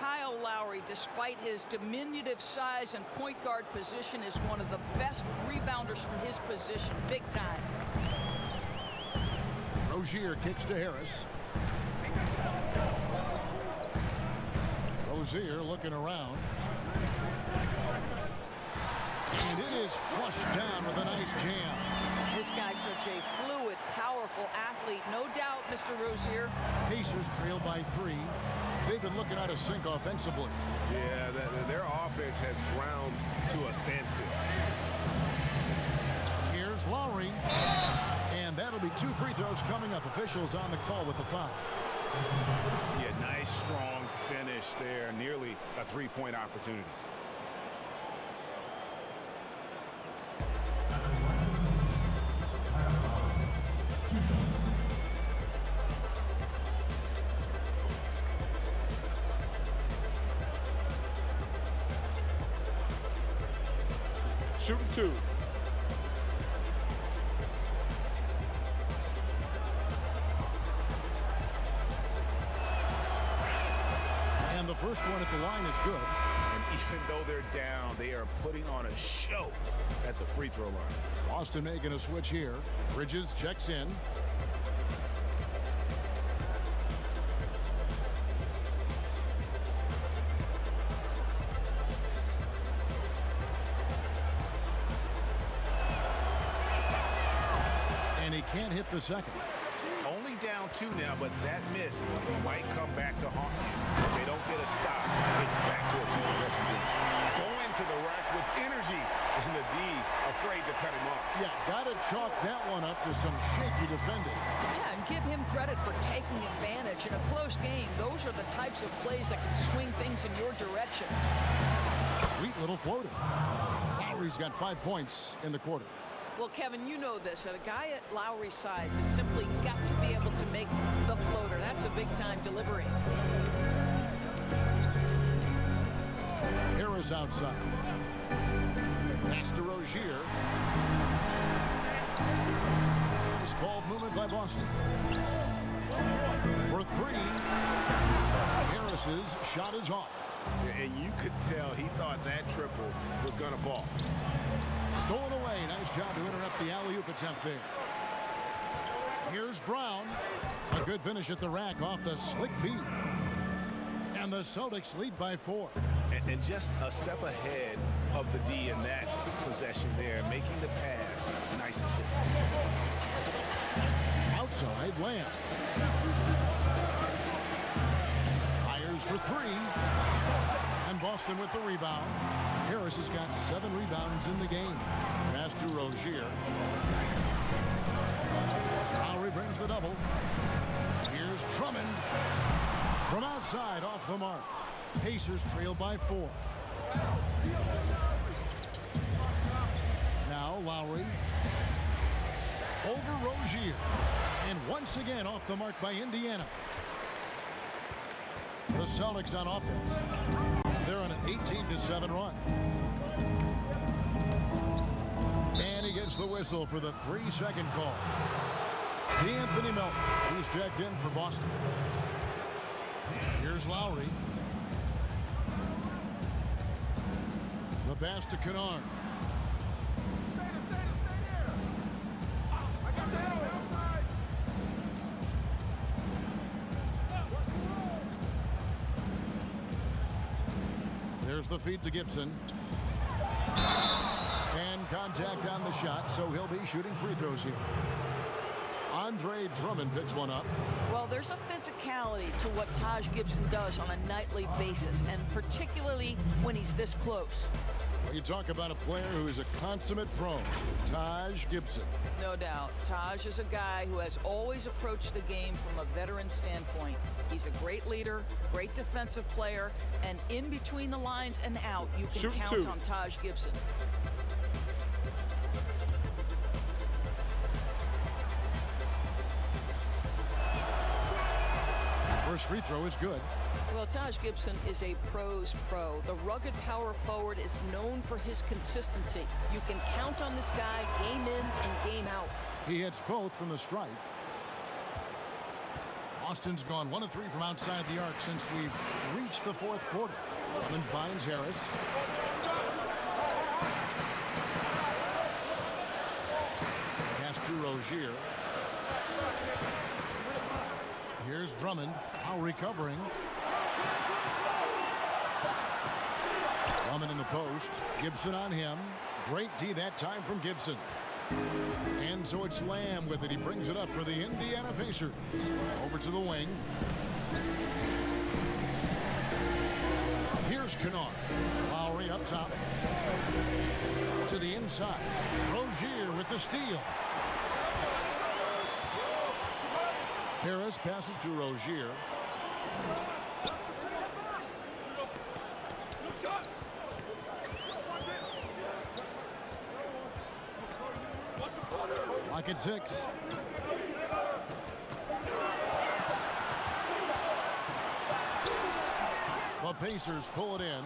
Kyle Lowry, despite his diminutive size and point guard position, is one of the best rebounders from his position. Big time. Rozier kicks to Harris. Rozier looking around. And it is flushed down with a nice jam. This guy's such a fluid, powerful athlete. No doubt, Mr. Rozier. Pacers trail by 3. They've been looking out of sync offensively. Yeah, their offense has ground to a standstill. Here's Lowry. And that'll be 2 free throws coming up. Officials on the call with the foul. Yeah, nice, strong finish there. Nearly a 3-point opportunity. Shooting 2. And the first one at the line is good. And even though they're down, they are putting on a show at the free throw line. Boston making a switch here. Bridges checks in. And he can't hit the second. Only down 2 now, but that miss might come back to haunt you. If they don't get a stop, it's back to a 2-possession game. Going to the rack with energy, and the D afraid to cut him off. Yeah, got to chalk that one up to some shaky defending. Yeah, and give him credit for taking advantage. In a close game, those are the types of plays that can swing things in your direction. Sweet little floater. Lowry's got 5 points in the quarter. Well, Kevin, you know this. A guy at Lowry's size has simply got to be able to make the floater. That's a big-time delivery. Harris outside. Pass to Rozier. Nice ball movement by Boston. For 3. Harris's shot is off. And you could tell he thought that triple was going to fall. Stolen away. Nice job to interrupt the alley-oop attempt there. Here's Brown. A good finish at the rack off the slick feed. And the Celtics lead by 4. And just a step ahead of the D in that possession there, making the pass. Nice assist. Outside, Lamb. Fires for 3. And Boston with the rebound. Harris has got 7 rebounds in the game. Pass to Rozier. Lowry brings the double. Here's Drummond. From outside, off the mark. Pacers trail by 4. Now Lowry. Over Rozier. And once again off the mark by Indiana. The Celtics on offense. They're on an 18-7 run. And he gets the whistle for the 3-second call. Anthony Melton, who's checked in for Boston. Here's Lowry. The pass to Kennard. There's the feed to Gibson. And contact on the shot, so he'll be shooting free throws here. Andre Drummond picks one up. Well, there's a physicality to what Taj Gibson does on a nightly basis, and particularly when he's this close. Well, you talk about a player who is a consummate pro, Taj Gibson. No doubt. Taj is a guy who has always approached the game from a veteran standpoint. He's a great leader, great defensive player, and in between the lines and out, you can count on Taj Gibson. First free throw is good. Well, Taj Gibson is a pro's pro. The rugged power forward is known for his consistency. You can count on this guy game in and game out. He hits both from the stripe. Austin's gone 1 of 3 from outside the arc since we've reached the fourth quarter. Drummond finds Harris. Pass to Rozier. Here's Drummond, now recovering. Drummond in the post. Gibson on him. Great D that time from Gibson. And so it's Lamb with it. He brings it up for the Indiana Pacers. Over to the wing. Here's Kennard. Lowry up top. To the inside. Rozier with the steal. Harris passes to Rozier. Lock at 6. The Pacers pull it in.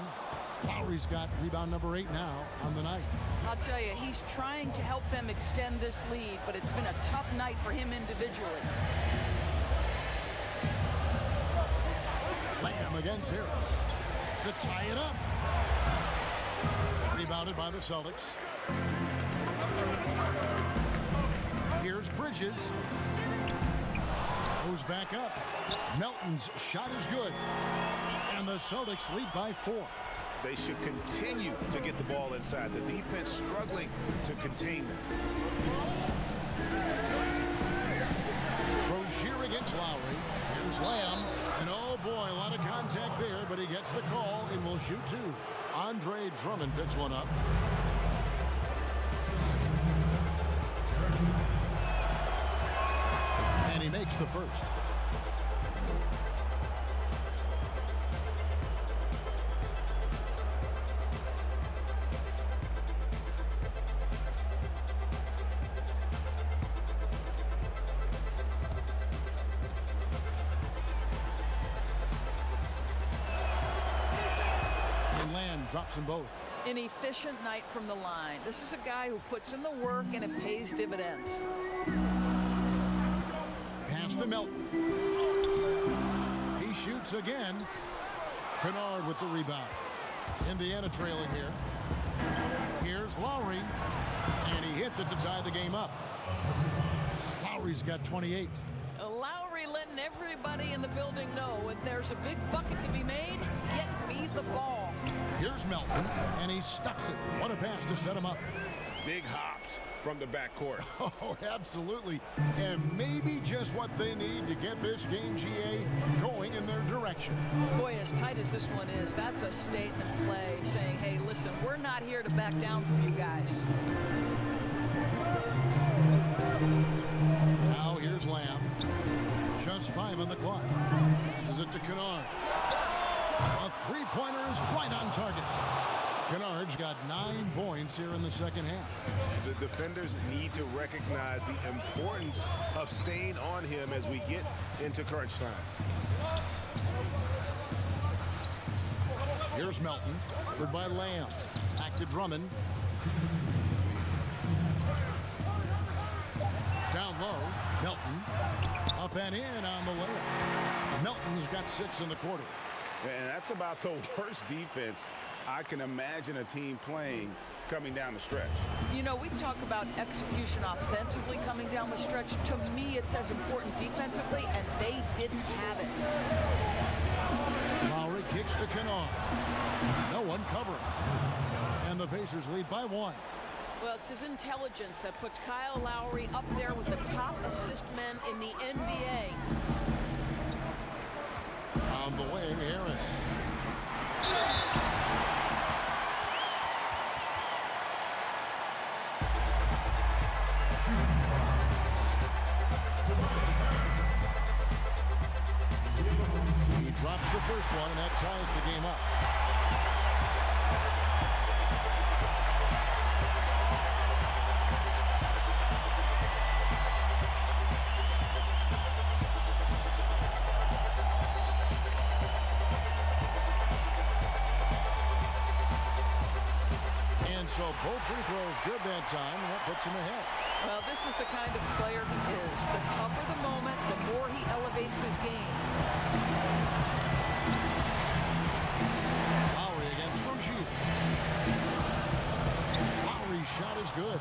Lowry's got rebound number 8 now on the night. I'll tell you, he's trying to help them extend this lead, but it's been a tough night for him individually. Lamb against Harris to tie it up. Rebounded by the Celtics. Here's Bridges. Goes back up. Melton's shot is good. And the Celtics lead by 4. They should continue to get the ball inside. The defense struggling to contain them. Rozier against Lowry. Here's Lamb. And oh boy, a lot of contact there, but he gets the call and will shoot 2. Andre Drummond picks one up. And he makes the first. Drops them both. An efficient night from the line. This is a guy who puts in the work and it pays dividends. Pass to Melton. He shoots again. Kennard with the rebound. Indiana trailing here. Here's Lowry. And he hits it to tie the game up. Lowry's got 28. Lowry letting everybody in the building know when there's a big bucket to be made, get me the ball. Here's Melton, and he stuffs it. What a pass to set him up. Big hops from the backcourt. Oh, absolutely. And maybe just what they need to get this game, GA, going in their direction. Boy, as tight as this one is, that's a statement play saying, hey, listen, we're not here to back down from you guys. Now here's Lamb. Just 5 on the clock. Passes it to Kennard. A three-pointer is right on target. Kennard's got 9 points here in the second half. The defenders need to recognize the importance of staying on him as we get into crunch time. Here's Melton, covered by Lamb. Back to Drummond. Down low, Melton. Up and in on the layup. Melton's got 6 in the quarter. And that's about the worst defense I can imagine a team playing coming down the stretch. You know, we talk about execution offensively coming down the stretch. To me, it's as important defensively, and they didn't have it. Lowry kicks to Kennard. No one covering. And the Pacers lead by 1. Well, it's his intelligence that puts Kyle Lowry up there with the top assist men in the NBA. On the way, Harris. He drops the first one, and that ties the game up. So both free throws good that time, and that puts him ahead. Well, this is the kind of player he is. The tougher the moment, the more he elevates his game. Lowry against Rozier. Lowry's shot is good.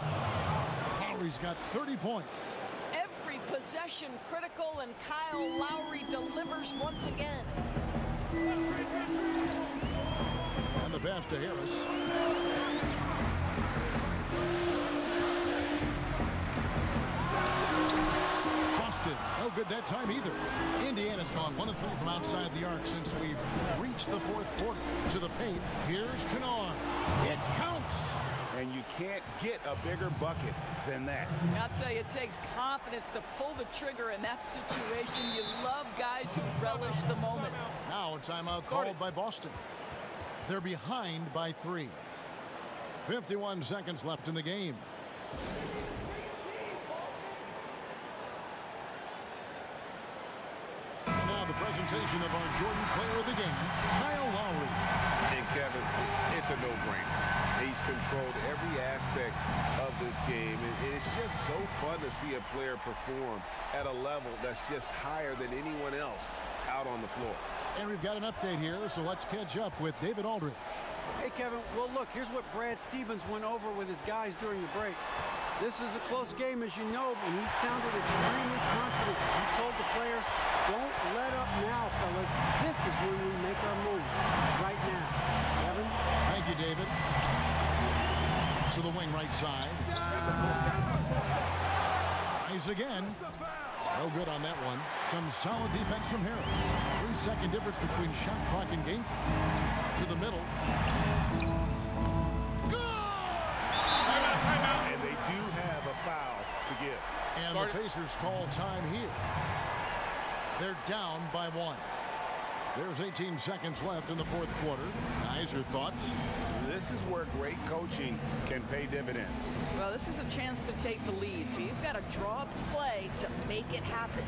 Lowry's got 30 points. Every possession critical, and Kyle Lowry delivers once again. And the pass to Harris. Boston, no good that time either. Indiana's gone 1 of 3 from outside the arc since we've reached the fourth quarter. To the paint, here's Kennard. It counts! And you can't get a bigger bucket than that. I'll tell you, it takes confidence to pull the trigger in that situation. You love guys who relish the moment. Now a timeout called by Boston. They're behind by 3. 51 seconds left in the game. Now the presentation of our Jordan player of the game, Kyle Lowry. And Kevin, it's a no-brainer. He's controlled every aspect of this game, and it's just so fun to see a player perform at a level that's just higher than anyone else out on the floor. And we've got an update here, so let's catch up with David Aldridge. Hey, Kevin. Well, look, here's what Brad Stevens went over with his guys during the break. This is a close game, as you know, and he sounded extremely confident. He told the players, don't let up now, fellas. This is when we make our move. Right now. Kevin? Thank you, David. To the wing right side. Tries again. No good on that one. Some solid defense from Harris. 3-second difference between shot clock and game. To the middle. And they do have a foul to give. And the Pacers call time here. They're down by 1. There's 18 seconds left in the fourth quarter. Guys, your thoughts? This is where great coaching can pay dividends. Well, this is a chance to take the lead, so you've got to draw up play to make it happen.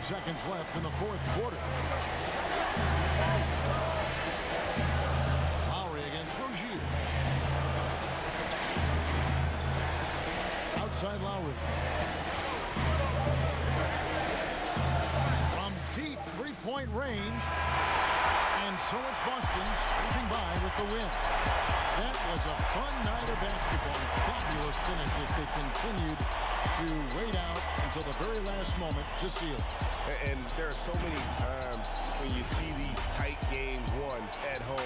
Seconds left in the fourth quarter. Lowry against Rozier. Outside Lowry. From deep three-point range. And so it's Boston sweeping by with the win. That was a fun night of basketball. Fabulous finish as they continued to wait out until the very last moment to seal it. And there are so many times when you see these tight games won at home.